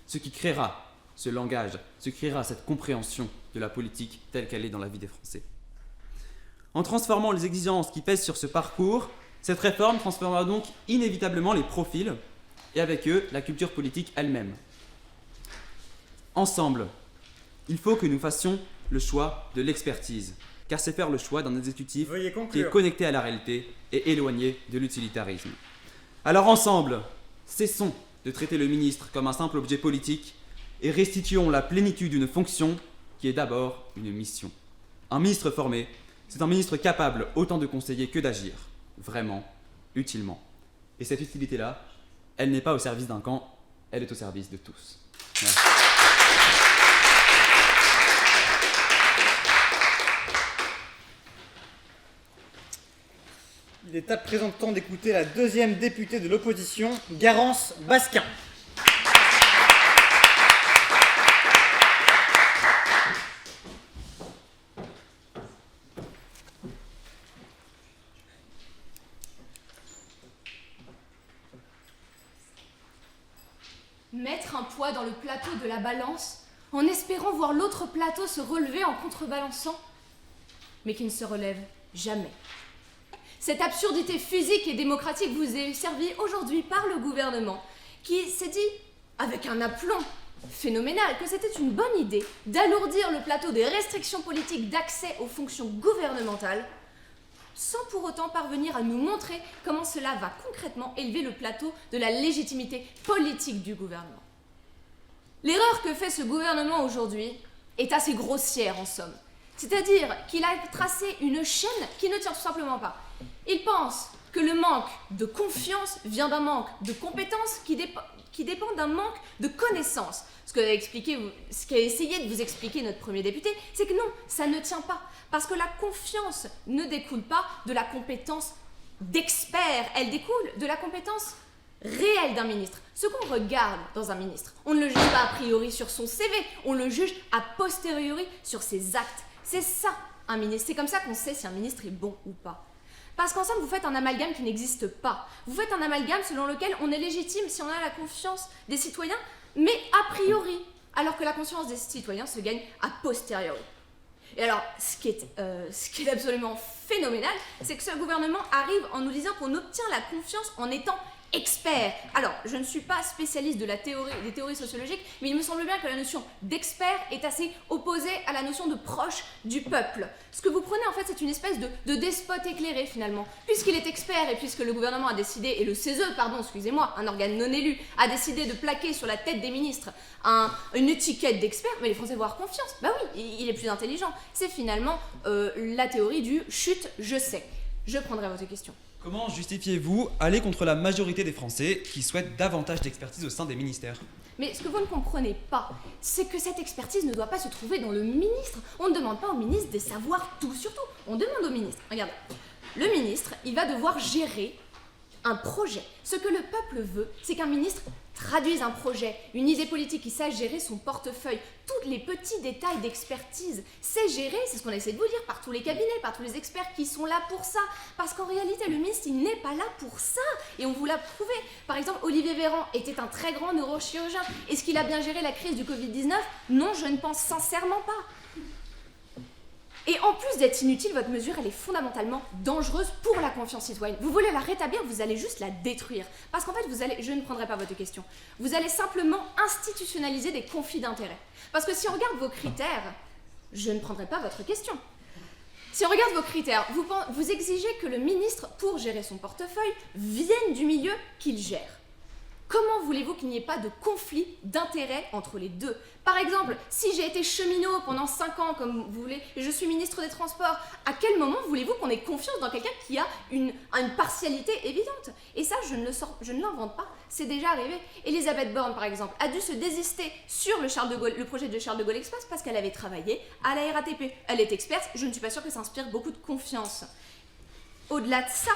Ce qui créera ce langage, ce qui créera cette compréhension de la politique telle qu'elle est dans la vie des Français. En transformant les exigences qui pèsent sur ce parcours, cette réforme transformera donc inévitablement les profils et avec eux la culture politique elle-même. Ensemble, il faut que nous fassions le choix de l'expertise, car c'est faire le choix d'un exécutif qui est connecté à la réalité et éloigné de l'utilitarisme. Alors ensemble, cessons de traiter le ministre comme un simple objet politique et restituons la plénitude d'une fonction qui est d'abord une mission. Un ministre formé, c'est un ministre capable autant de conseiller que d'agir, vraiment, utilement. Et cette utilité-là, elle n'est pas au service d'un camp, elle est au service de tous. Merci. Il est à présent temps d'écouter la deuxième députée de l'opposition, Garance Basquin. Mettre un poids dans le plateau de la balance en espérant voir l'autre plateau se relever en contrebalançant, mais qui ne se relève jamais. Cette absurdité physique et démocratique vous est servie aujourd'hui par le gouvernement, qui s'est dit, avec un aplomb phénoménal, que c'était une bonne idée d'alourdir le plateau des restrictions politiques d'accès aux fonctions gouvernementales, sans pour autant parvenir à nous montrer comment cela va concrètement élever le plateau de la légitimité politique du gouvernement. L'erreur que fait ce gouvernement aujourd'hui est assez grossière en somme. C'est-à-dire qu'il a tracé une chaîne qui ne tient tout simplement pas. Il pense que le manque de confiance vient d'un manque de compétences qui dépend d'un manque de connaissances. Ce qu'a essayé de vous expliquer notre premier député, c'est que non, ça ne tient pas. Parce que la confiance ne découle pas de la compétence d'expert, elle découle de la compétence réelle d'un ministre. Ce qu'on regarde dans un ministre, on ne le juge pas a priori sur son CV, on le juge a posteriori sur ses actes. C'est ça, un ministre. C'est comme ça qu'on sait si un ministre est bon ou pas. Parce qu'ensemble, vous faites un amalgame qui n'existe pas. Vous faites un amalgame selon lequel on est légitime si on a la confiance des citoyens, mais a priori, alors que la confiance des citoyens se gagne a posteriori. Et alors, ce qui est absolument phénoménal, c'est que ce gouvernement arrive en nous disant qu'on obtient la confiance en étant expert. Alors, je ne suis pas spécialiste de des théories sociologiques, mais il me semble bien que la notion d'expert est assez opposée à la notion de proche du peuple. Ce que vous prenez, en fait, c'est une espèce de despote éclairé, finalement. Puisqu'il est expert et puisque le gouvernement a décidé, et le CESE, un organe non élu, a décidé de plaquer sur la tête des ministres une étiquette d'expert, mais les Français vont avoir confiance. Bah oui, il est plus intelligent. C'est finalement la théorie du « chut, je sais ». Je prendrai votre question. Comment justifiez-vous aller contre la majorité des Français qui souhaitent davantage d'expertise au sein des ministères ? Mais ce que vous ne comprenez pas, c'est que cette expertise ne doit pas se trouver dans le ministre. On ne demande pas au ministre de savoir tout sur tout. On demande au ministre. Regardez, le ministre, il va devoir gérer un projet. Ce que le peuple veut, c'est qu'un ministre traduise un projet, une idée politique qui sache gérer son portefeuille, tous les petits détails d'expertise, c'est gérer, c'est ce qu'on essaie de vous dire, par tous les cabinets, par tous les experts qui sont là pour ça. Parce qu'en réalité, le ministre, il n'est pas là pour ça. Et on vous l'a prouvé. Par exemple, Olivier Véran était un très grand neurochirurgien. Est-ce qu'il a bien géré la crise du Covid-19 ? Non, je ne pense sincèrement pas. Et en plus d'être inutile, votre mesure, elle est fondamentalement dangereuse pour la confiance citoyenne. Vous voulez la rétablir, vous allez juste la détruire. Parce qu'en fait, je ne prendrai pas votre question. Vous allez simplement institutionnaliser des conflits d'intérêts. Parce que si on regarde vos critères, je ne prendrai pas votre question. Si on regarde vos critères, vous exigez que le ministre, pour gérer son portefeuille, vienne du milieu qu'il gère. Comment voulez-vous qu'il n'y ait pas de conflit d'intérêts entre les deux ? Par exemple, si j'ai été cheminot pendant 5 ans, comme vous voulez, et je suis ministre des Transports, à quel moment voulez-vous qu'on ait confiance dans quelqu'un qui a une partialité évidente ? Et ça, je ne l'invente pas, c'est déjà arrivé. Elisabeth Borne, par exemple, a dû se désister sur le projet de Charles de Gaulle Express parce qu'elle avait travaillé à la RATP. Elle est experte, je ne suis pas sûre que ça inspire beaucoup de confiance. Au-delà de ça,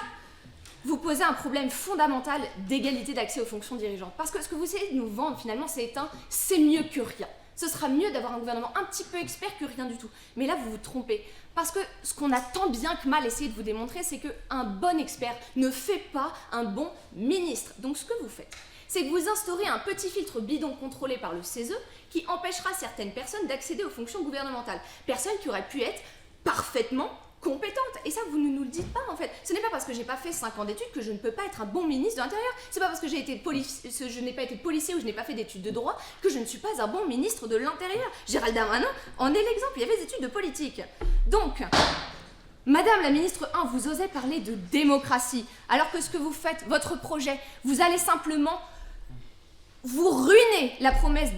vous posez un problème fondamental d'égalité d'accès aux fonctions dirigeantes. Parce que ce que vous essayez de nous vendre, finalement, c'est mieux que rien. Ce sera mieux d'avoir un gouvernement un petit peu expert que rien du tout. Mais là, vous vous trompez. Parce que ce qu'on a tant bien que mal essayé de vous démontrer, c'est qu'un bon expert ne fait pas un bon ministre. Donc ce que vous faites, c'est que vous instaurez un petit filtre bidon contrôlé par le CESE qui empêchera certaines personnes d'accéder aux fonctions gouvernementales. Personnes qui auraient pu être parfaitement compétente. Et ça, vous ne nous le dites pas, en fait. Ce n'est pas parce que j'ai pas fait 5 ans d'études que je ne peux pas être un bon ministre de l'Intérieur. C'est pas parce que je n'ai pas été policier ou je n'ai pas fait d'études de droit que je ne suis pas un bon ministre de l'Intérieur. Gérald Darmanin en est l'exemple. Il y avait des études de politique. Donc, Madame la ministre 1, vous osez parler de démocratie, alors que ce que vous faites, votre projet, vous allez simplement vous ruiner la promesse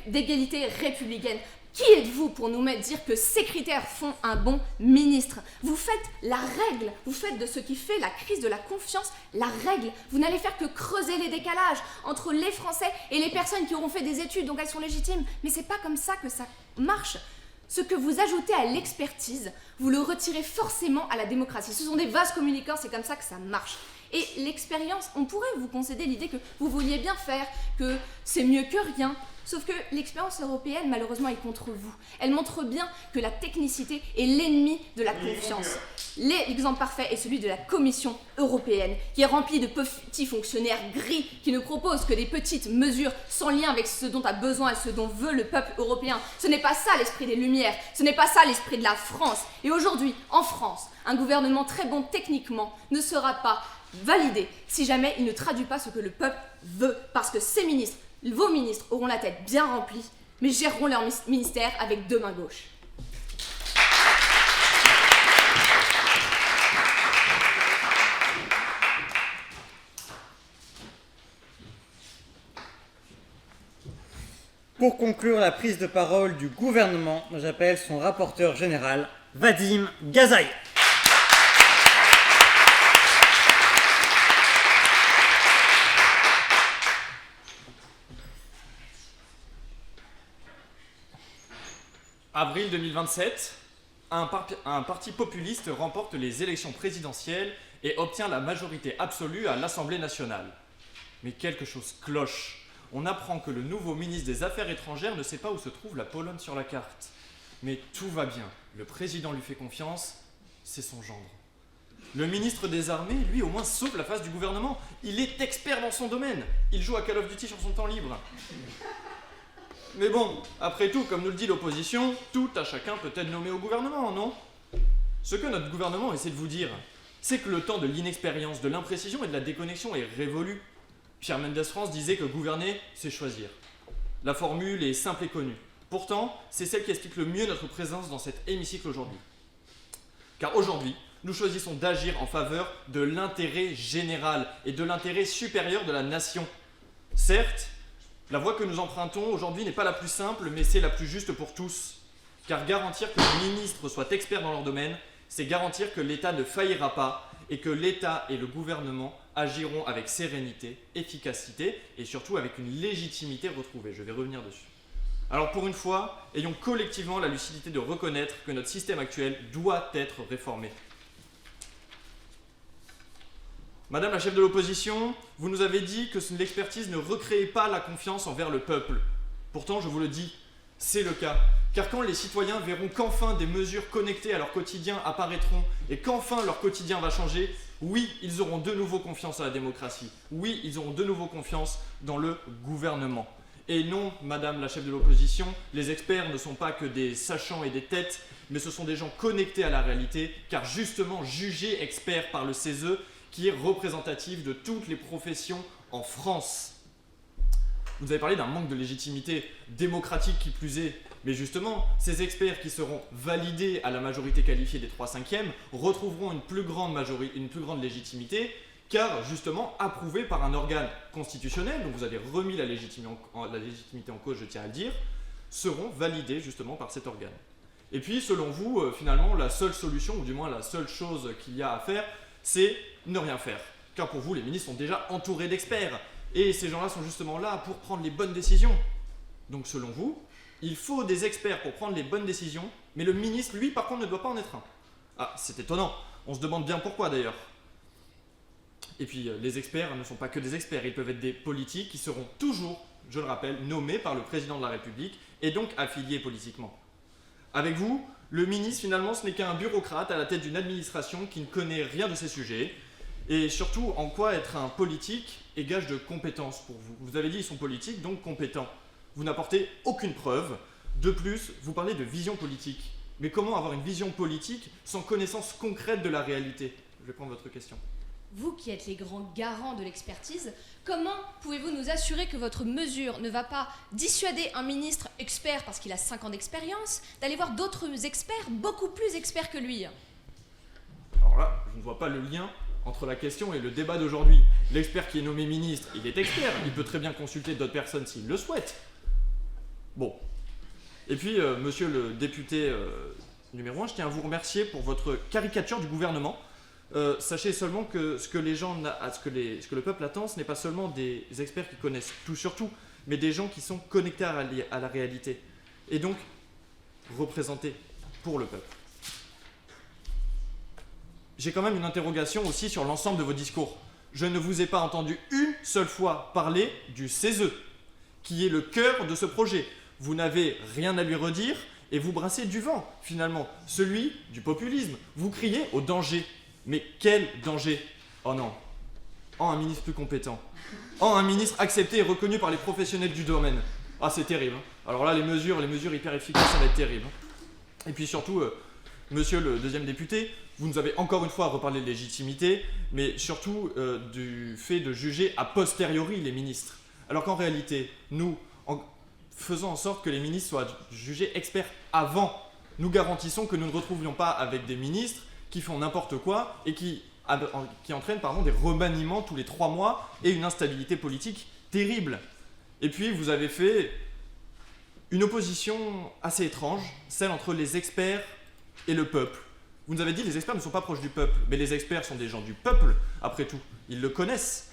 d'égalité républicaine. Qui êtes-vous pour nous dire que ces critères font un bon ministre ? Vous faites la règle, vous faites de ce qui fait la crise de la confiance la règle. Vous n'allez faire que creuser les décalages entre les Français et les personnes qui auront fait des études, donc elles sont légitimes. Mais c'est pas comme ça que ça marche. Ce que vous ajoutez à l'expertise, vous le retirez forcément à la démocratie. Ce sont des vases communicants, c'est comme ça que ça marche. Et l'expérience, on pourrait vous concéder l'idée que vous vouliez bien faire, que c'est mieux que rien. Sauf que l'expérience européenne, malheureusement, est contre vous. Elle montre bien que la technicité est l'ennemi de la confiance. L'exemple parfait est celui de la Commission européenne, qui est remplie de petits fonctionnaires gris, qui ne proposent que des petites mesures sans lien avec ce dont a besoin et ce dont veut le peuple européen. Ce n'est pas ça l'esprit des Lumières, ce n'est pas ça l'esprit de la France. Et aujourd'hui, en France, un gouvernement très bon techniquement ne sera pas validé si jamais il ne traduit pas ce que le peuple veut. Parce que ces ministres, vos ministres auront la tête bien remplie, mais géreront leur ministère avec 2 mains gauches. Pour conclure la prise de parole du gouvernement, j'appelle son rapporteur général, Vadim Gazaï. Avril 2027, un parti populiste remporte les élections présidentielles et obtient la majorité absolue à l'Assemblée nationale. Mais quelque chose cloche. On apprend que le nouveau ministre des Affaires étrangères ne sait pas où se trouve la Pologne sur la carte. Mais tout va bien. Le président lui fait confiance, c'est son gendre. Le ministre des Armées, lui, au moins sauve la face du gouvernement. Il est expert dans son domaine. Il joue à Call of Duty sur son temps libre. Mais bon, après tout, comme nous le dit l'opposition, tout à chacun peut être nommé au gouvernement, non ? Ce que notre gouvernement essaie de vous dire, c'est que le temps de l'inexpérience, de l'imprécision et de la déconnexion est révolu. Pierre Mendès France disait que gouverner, c'est choisir. La formule est simple et connue. Pourtant, c'est celle qui explique le mieux notre présence dans cet hémicycle aujourd'hui. Car aujourd'hui, nous choisissons d'agir en faveur de l'intérêt général et de l'intérêt supérieur de la nation. Certes, la voie que nous empruntons aujourd'hui n'est pas la plus simple, mais c'est la plus juste pour tous. Car garantir que les ministres soient experts dans leur domaine, c'est garantir que l'État ne faillira pas et que l'État et le gouvernement agiront avec sérénité, efficacité et surtout avec une légitimité retrouvée. Je vais revenir dessus. Alors pour une fois, ayons collectivement la lucidité de reconnaître que notre système actuel doit être réformé. Madame la chef de l'opposition, vous nous avez dit que l'expertise ne recréait pas la confiance envers le peuple. Pourtant, je vous le dis, c'est le cas. Car quand les citoyens verront qu'enfin des mesures connectées à leur quotidien apparaîtront et qu'enfin leur quotidien va changer, oui, ils auront de nouveau confiance à la démocratie. Oui, ils auront de nouveau confiance dans le gouvernement. Et non, madame la chef de l'opposition, les experts ne sont pas que des sachants et des têtes, mais ce sont des gens connectés à la réalité, car justement jugés experts par le CESE, qui est représentatif de toutes les professions en France. Vous avez parlé d'un manque de légitimité démocratique qui plus est, mais justement, ces experts qui seront validés à la majorité qualifiée des 3/5 retrouveront une plus grande légitimité, car justement approuvés par un organe constitutionnel, donc vous avez remis la légitimité en cause, je tiens à le dire, seront validés justement par cet organe. Et puis, selon vous, finalement, la seule solution, ou du moins la seule chose qu'il y a à faire, c'est ne rien faire. Car pour vous, les ministres sont déjà entourés d'experts. Et ces gens-là sont justement là pour prendre les bonnes décisions. Donc selon vous, il faut des experts pour prendre les bonnes décisions, mais le ministre, lui, par contre, ne doit pas en être un. Ah, c'est étonnant. On se demande bien pourquoi d'ailleurs. Et puis, les experts ne sont pas que des experts. Ils peuvent être des politiques qui seront toujours, je le rappelle, nommés par le président de la République et donc affiliés politiquement. Avec vous, le ministre, finalement, ce n'est qu'un bureaucrate à la tête d'une administration qui ne connaît rien de ces sujets. Et surtout, en quoi être un politique est gage de compétence pour vous? Vous avez dit ils sont politiques, donc compétents. Vous n'apportez aucune preuve. De plus, vous parlez de vision politique. Mais comment avoir une vision politique sans connaissance concrète de la réalité? Je vais prendre votre question. Vous qui êtes les grands garants de l'expertise, comment pouvez-vous nous assurer que votre mesure ne va pas dissuader un ministre expert, parce qu'il a 5 ans d'expérience, d'aller voir d'autres experts, beaucoup plus experts que lui? Alors là, je ne vois pas le lien entre la question et le débat d'aujourd'hui. L'expert qui est nommé ministre, il est expert, il peut très bien consulter d'autres personnes s'il le souhaite. Bon. Et puis, monsieur le député numéro 1, je tiens à vous remercier pour votre caricature du gouvernement. Sachez seulement que ce que le peuple attend, ce n'est pas seulement des experts qui connaissent tout sur tout, mais des gens qui sont connectés à la réalité. Et donc, représentés pour le peuple. J'ai quand même une interrogation aussi sur l'ensemble de vos discours. Je ne vous ai pas entendu une seule fois parler du CESE, qui est le cœur de ce projet. Vous n'avez rien à lui redire et vous brassez du vent, finalement, celui du populisme. Vous criez au danger. Mais quel danger? Oh non. Oh, un ministre plus compétent. Oh, un ministre accepté et reconnu par les professionnels du domaine. Ah, c'est terrible. Alors là, les mesures hyper efficaces, ça va être terrible. Et puis surtout, monsieur le deuxième député, vous nous avez encore une fois reparlé de légitimité, mais surtout du fait de juger a posteriori les ministres. Alors qu'en réalité, nous, en faisant en sorte que les ministres soient jugés experts avant, nous garantissons que nous ne retrouvions pas avec des ministres qui font n'importe quoi et qui entraînent des remaniements tous les 3 mois et une instabilité politique terrible. Et puis, vous avez fait une opposition assez étrange, celle entre les experts et le peuple. Vous nous avez dit que les experts ne sont pas proches du peuple, mais les experts sont des gens du peuple, après tout. Ils le connaissent.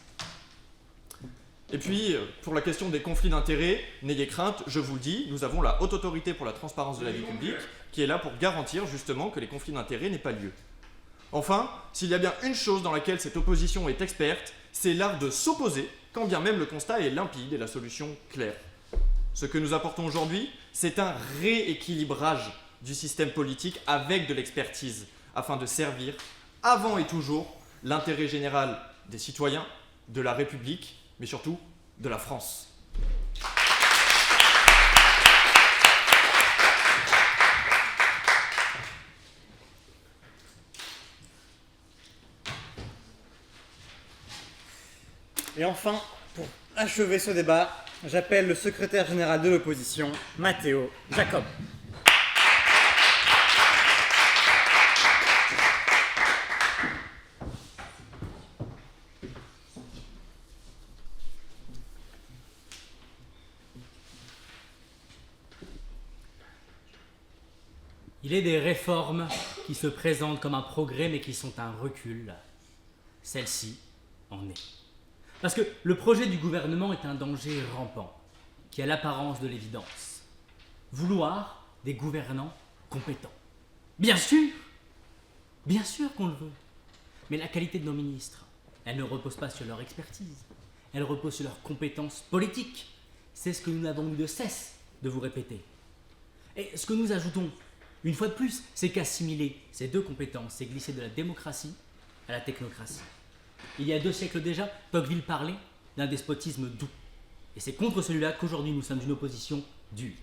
Et puis, pour la question des conflits d'intérêts, n'ayez crainte, je vous le dis, nous avons la Haute Autorité pour la transparence de la vie publique qui est là pour garantir justement que les conflits d'intérêts n'aient pas lieu. Enfin, s'il y a bien une chose dans laquelle cette opposition est experte, c'est l'art de s'opposer, quand bien même le constat est limpide et la solution claire. Ce que nous apportons aujourd'hui, c'est un rééquilibrage du système politique avec de l'expertise, afin de servir, avant et toujours, l'intérêt général des citoyens, de la République, mais surtout de la France. Et enfin, pour achever ce débat, j'appelle le secrétaire général de l'opposition, Matteo Jacob. Il est des réformes qui se présentent comme un progrès mais qui sont un recul. Celle-ci en est. Parce que le projet du gouvernement est un danger rampant, qui a l'apparence de l'évidence. Vouloir des gouvernants compétents. Bien sûr qu'on le veut. Mais la qualité de nos ministres, elle ne repose pas sur leur expertise, elle repose sur leurs compétences politiques. C'est ce que nous n'avons eu de cesse de vous répéter. Et ce que nous ajoutons, une fois de plus, c'est qu'assimiler ces deux compétences, c'est glisser de la démocratie à la technocratie. Il y a 2 siècles déjà, Tocqueville parlait d'un despotisme doux. Et c'est contre celui-là qu'aujourd'hui nous sommes d'une opposition dure.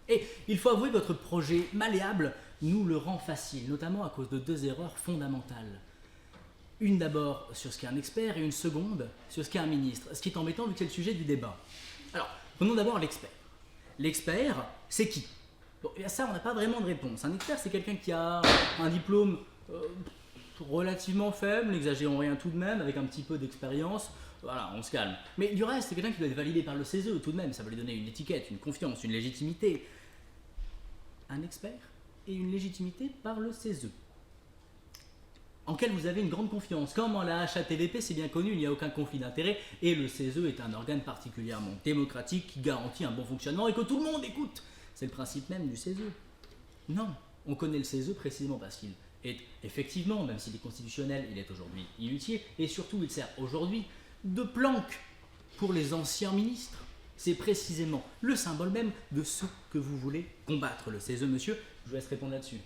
Et il faut avouer que votre projet malléable nous le rend facile, notamment à cause de 2 erreurs fondamentales. Une d'abord sur ce qu'est un expert et une seconde sur ce qu'est un ministre, ce qui est embêtant vu que c'est le sujet du débat. Alors, prenons d'abord l'expert. L'expert, c'est qui? Bon, et à ça, on n'a pas vraiment de réponse. Un expert, c'est quelqu'un qui a un diplôme relativement faible, n'exagérons rien tout de même, avec un petit peu d'expérience. Voilà, on se calme. Mais du reste, c'est quelqu'un qui doit être validé par le CESE tout de même. Ça va lui donner une étiquette, une confiance, une légitimité. Un expert et une légitimité par le CESE, en quel vous avez une grande confiance. Comme en la HATVP, c'est bien connu, il n'y a aucun conflit d'intérêt et le CESE est un organe particulièrement démocratique qui garantit un bon fonctionnement et que tout le monde écoute. C'est le principe même du CESE. Non, on connaît le CESE précisément parce qu'il est effectivement, même s'il est constitutionnel, il est aujourd'hui inutile et surtout il sert aujourd'hui de planque pour les anciens ministres. C'est précisément le symbole même de ce que vous voulez combattre, le CESE, monsieur. Je vous laisse répondre là-dessus.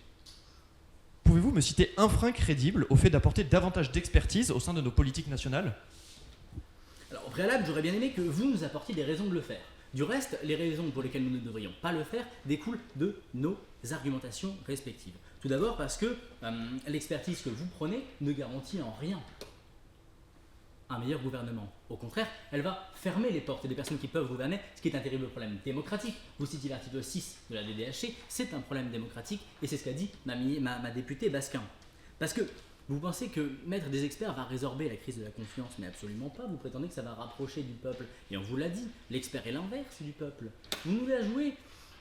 Pouvez-vous me citer un frein crédible au fait d'apporter davantage d'expertise au sein de nos politiques nationales? Alors, au préalable, j'aurais bien aimé que vous nous apportiez des raisons de le faire. Du reste, les raisons pour lesquelles nous ne devrions pas le faire découlent de nos argumentations respectives. Tout d'abord parce que l'expertise que vous prenez ne garantit en rien un meilleur gouvernement. Au contraire, elle va fermer les portes des personnes qui peuvent gouverner, ce qui est un terrible problème démocratique. Vous citez l'article 6 de la DDHC, c'est un problème démocratique, et c'est ce qu'a dit ma députée Basquin. Parce que vous pensez que mettre des experts va résorber la crise de la confiance, mais absolument pas. Vous prétendez que ça va rapprocher du peuple. Et on vous l'a dit, l'expert est l'inverse du peuple. Vous nous la jouez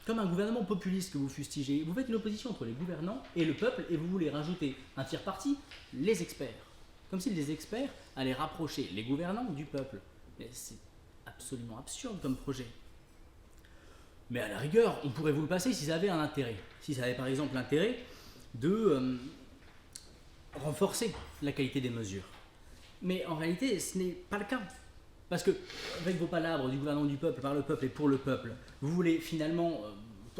comme un gouvernement populiste que vous fustigez. Vous faites une opposition entre les gouvernants et le peuple, et vous voulez rajouter un tiers parti, les experts. Comme si les experts allaient rapprocher les gouvernants du peuple. Mais c'est absolument absurde comme projet. Mais à la rigueur, on pourrait vous le passer si ça avait un intérêt. Si ça avait par exemple l'intérêt de renforcer la qualité des mesures. Mais en réalité, ce n'est pas le cas. Parce que, avec vos palabres du gouvernement du peuple, par le peuple et pour le peuple, vous voulez finalement,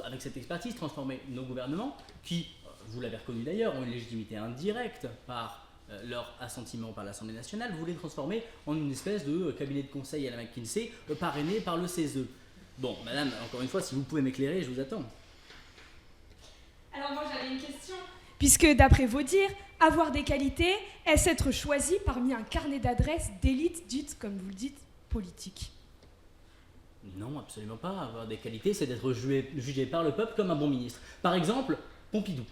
avec cette expertise, transformer nos gouvernements, qui, vous l'avez reconnu d'ailleurs, ont une légitimité indirecte par leur assentiment par l'Assemblée nationale, vous voulez transformer en une espèce de cabinet de conseil à la McKinsey, parrainé par le CESE. Bon, madame, encore une fois, si vous pouvez m'éclairer, je vous attends. Alors moi j'avais une question. Puisque d'après vos dires, avoir des qualités, est-ce être choisi parmi un carnet d'adresses d'élite dite, comme vous le dites, politique? Non, absolument pas. Avoir des qualités, c'est d'être jugé par le peuple comme un bon ministre. Par exemple, Pompidou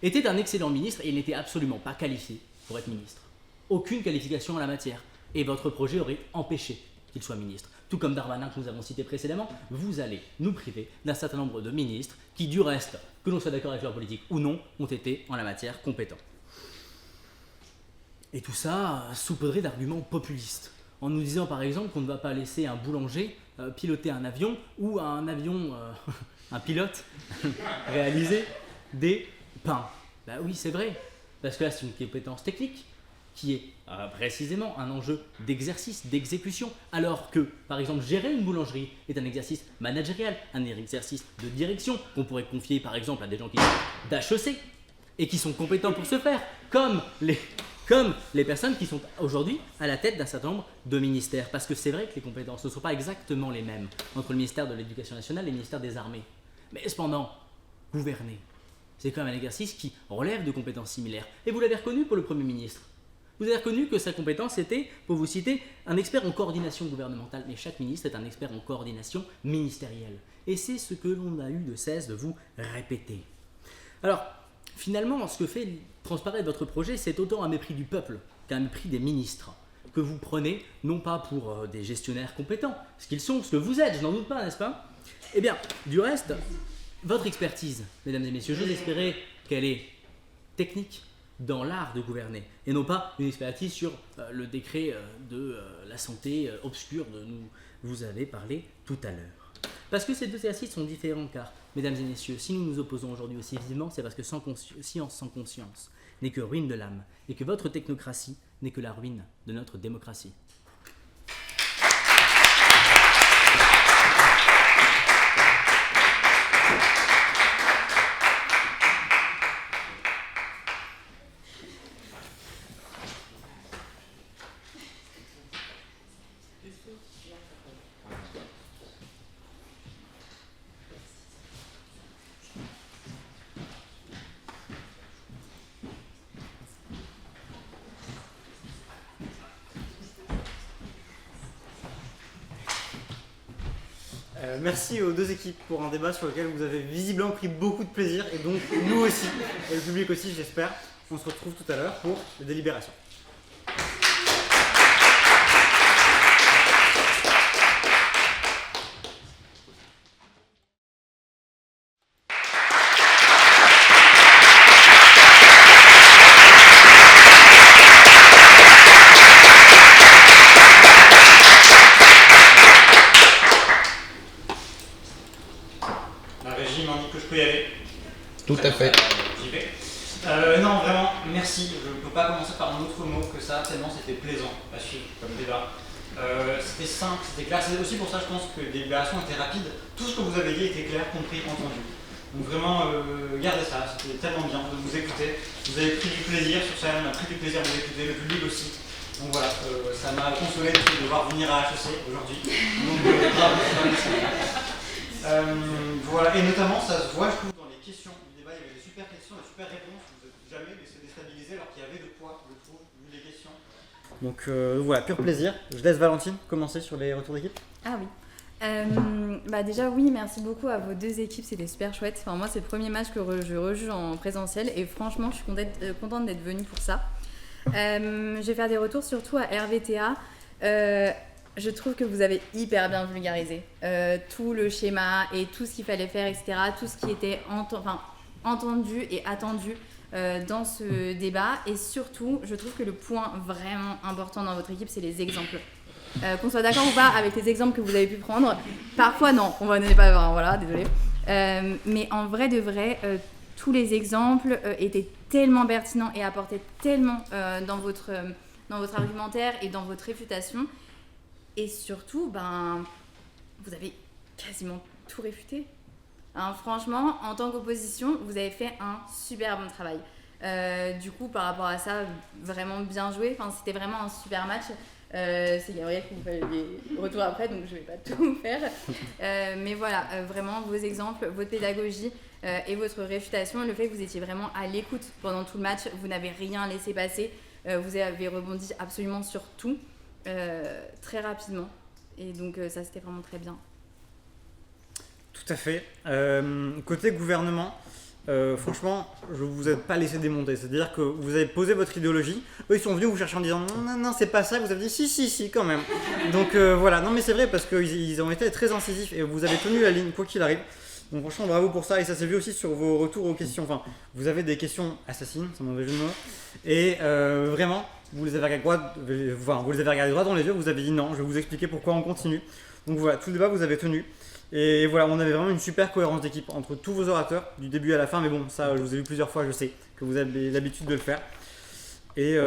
était un excellent ministre et il n'était absolument pas qualifié pour être ministre. Aucune qualification en la matière. Et votre projet aurait empêché qu'il soit ministre. Tout comme Darmanin que nous avons cité précédemment, vous allez nous priver d'un certain nombre de ministres qui, du reste, que l'on soit d'accord avec leur politique ou non, ont été en la matière compétents. Et tout ça saupoudré d'arguments populistes. En nous disant par exemple qu'on ne va pas laisser un boulanger piloter un avion ou un avion, un pilote réaliser des pains. Bah oui, c'est vrai. Parce que là, c'est une compétence technique qui est précisément un enjeu d'exercice, d'exécution, alors que, par exemple, gérer une boulangerie est un exercice managérial, un exercice de direction qu'on pourrait confier, par exemple, à des gens qui sont d'HEC et qui sont compétents pour ce faire, comme les personnes qui sont aujourd'hui à la tête d'un certain nombre de ministères. Parce que c'est vrai que les compétences ne sont pas exactement les mêmes entre le ministère de l'Éducation nationale et le ministère des Armées. Mais cependant, gouverner, c'est quand même un exercice qui relève de compétences similaires. Et vous l'avez reconnu pour le Premier ministre. Vous avez reconnu que sa compétence était, pour vous citer, un expert en coordination gouvernementale. Mais chaque ministre est un expert en coordination ministérielle. Et c'est ce que l'on a eu de cesse de vous répéter. Alors, finalement, ce que fait transparaître votre projet, c'est autant un mépris du peuple qu'un mépris des ministres, que vous prenez non pas pour des gestionnaires compétents, ce qu'ils sont, ce que vous êtes, je n'en doute pas, n'est-ce pas? Eh bien, du reste, votre expertise, mesdames et messieurs, j'ose espérer qu'elle est technique dans l'art de gouverner, et non pas une expertise sur le décret de la santé obscure dont vous avez parlé tout à l'heure. Parce que ces deux exercices sont différents, car, mesdames et messieurs, si nous nous opposons aujourd'hui aussi vivement, c'est parce que science sans conscience n'est que ruine de l'âme, et que votre technocratie n'est que la ruine de notre démocratie. Merci aux deux équipes pour un débat sur lequel vous avez visiblement pris beaucoup de plaisir, et donc nous aussi, et le public aussi j'espère. On se retrouve tout à l'heure pour les délibérations. La régie m'indique que je peux y aller. Tout à fait. J'y vais. Non, vraiment, merci. Je ne peux pas commencer par un autre mot que ça, tellement c'était plaisant à suivre comme débat. C'était simple, c'était clair. C'est aussi pour ça, je pense, que les délibérations étaient rapides. Tout ce que vous avez dit était clair, compris, entendu. Donc vraiment, gardez ça, c'était tellement bien de vous écouter. Vous avez pris du plaisir sur ça, on a pris du plaisir de vous écouter, le public aussi. Donc voilà, ça m'a consolé de devoir venir à HEC aujourd'hui. Donc bravo, voilà, et notamment ça se voit, je trouve, dans les questions du débat, il y avait des super questions, des super réponses, vous n'êtes jamais laissé déstabiliser alors qu'il y avait de quoi, je trouve, vu les questions. Donc voilà, pur plaisir. Je laisse Valentine commencer sur les retours d'équipe. Ah oui. Déjà oui, merci beaucoup à vos deux équipes, c'était super chouette. Enfin, moi c'est le premier match que je rejoue en présentiel et franchement je suis contente d'être venue pour ça. Je vais faire des retours surtout à RVTA. Je trouve que vous avez hyper bien vulgarisé tout le schéma et tout ce qu'il fallait faire, etc. Tout ce qui était entendu et attendu dans ce débat. Et surtout, je trouve que le point vraiment important dans votre équipe, c'est les exemples. Qu'on soit d'accord ou pas avec les exemples que vous avez pu prendre, parfois non, on va n'est pas, voilà, désolé. Mais en vrai de vrai, tous les exemples étaient tellement pertinents et apportaient tellement dans votre argumentaire et dans votre réfutation. Et surtout, vous avez quasiment tout réfuté. Hein, franchement, en tant qu'opposition, vous avez fait un super bon travail. Du coup, par rapport à ça, vraiment bien joué. Enfin, c'était vraiment un super match. C'est Gabriel qui vous fait les retours après, donc je ne vais pas tout faire. Mais voilà, vraiment vos exemples, votre pédagogie et votre réfutation, le fait que vous étiez vraiment à l'écoute pendant tout le match, vous n'avez rien laissé passer, vous avez rebondi absolument sur tout, très rapidement. Et donc ça, c'était vraiment très bien. Tout à fait. Côté gouvernement, franchement, je vous ai pas laissé démonter. C'est-à-dire que vous avez posé votre idéologie. Eux, ils sont venus vous chercher en disant non, c'est pas ça. Vous avez dit si, quand même. Donc voilà. Non, mais c'est vrai parce qu'ils ont été très incisifs et vous avez tenu la ligne quoi qu'il arrive. Donc franchement, bravo pour ça. Et ça s'est vu aussi sur vos retours aux questions. Enfin, vous avez des questions assassines, c'est mon jeu de mots. Et vraiment, vous les avez regardé droit dans les yeux. Vous avez dit non. Je vais vous expliquer pourquoi on continue. Donc voilà, tout le débat vous avez tenu. Et voilà, on avait vraiment une super cohérence d'équipe entre tous vos orateurs, du début à la fin, mais bon, ça, je vous ai vu plusieurs fois, je sais que vous avez l'habitude de le faire. Et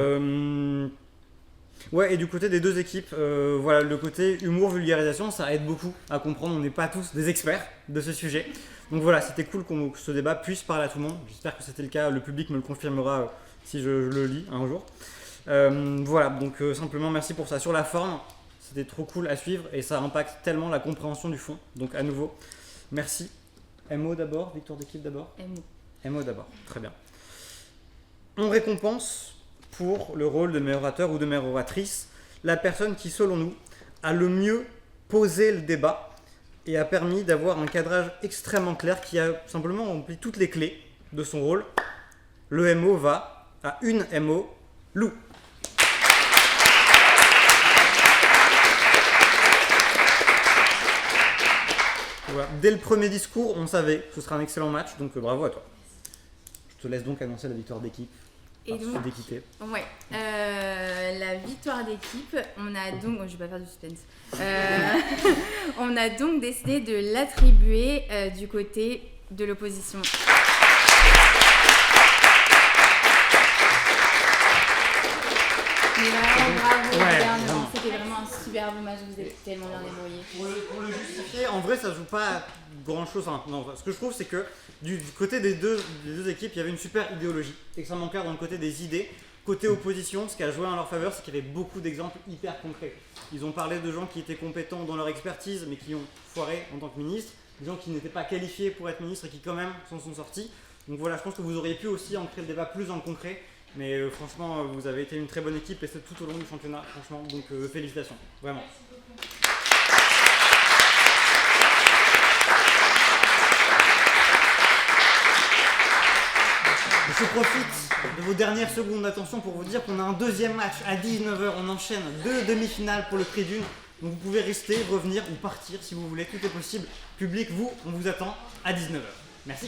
ouais, et du côté des deux équipes, voilà, le côté humour, vulgarisation, ça aide beaucoup à comprendre, on n'est pas tous des experts de ce sujet. Donc voilà, c'était cool que ce débat puisse parler à tout le monde, j'espère que c'était le cas, le public me le confirmera si je le lis un jour. Voilà, donc simplement merci pour ça. Sur la forme, c'était trop cool à suivre et ça impacte tellement la compréhension du fond. Donc à nouveau, merci. MO d'abord, victoire d'équipe d'abord. MO d'abord, très bien. On récompense pour le rôle de meilleur orateur ou de meilleure oratrice la personne qui, selon nous, a le mieux posé le débat et a permis d'avoir un cadrage extrêmement clair qui a simplement rempli toutes les clés de son rôle. Le MO va à une MO, Lou. Voilà. Dès le premier discours, on savait que ce sera un excellent match, donc bravo à toi. Je te laisse donc annoncer la victoire d'équipe. Et donc, d'équité. Ouais, la victoire d'équipe, on a donc, je vais pas faire du suspense, on a donc décidé de l'attribuer du côté de l'opposition. Vraiment bravo, Ouais, vraiment. vraiment. C'était vraiment un superbe match, vous êtes tellement bien débrouillés. Pour le justifier, en vrai, ça joue pas grand chose. Enfin, non, ce que je trouve, c'est que du côté des deux équipes, il y avait une super idéologie. Extrêmement claire dans le côté des idées. Côté opposition, ce qui a joué en leur faveur, c'est qu'il y avait beaucoup d'exemples hyper concrets. Ils ont parlé de gens qui étaient compétents dans leur expertise, mais qui ont foiré en tant que ministre. Des gens qui n'étaient pas qualifiés pour être ministre et qui, quand même, s'en sont sortis. Donc voilà, je pense que vous auriez pu aussi ancrer le débat plus dans le concret. Mais franchement, vous avez été une très bonne équipe et c'est tout au long du championnat, franchement. Donc félicitations, vraiment. Je profite de vos dernières secondes d'attention pour vous dire qu'on a un deuxième match à 19h. On enchaîne 2 demi-finales pour le prix d'une. Donc vous pouvez rester, revenir ou partir si vous voulez. Tout est possible. Public, vous, on vous attend à 19h. Merci.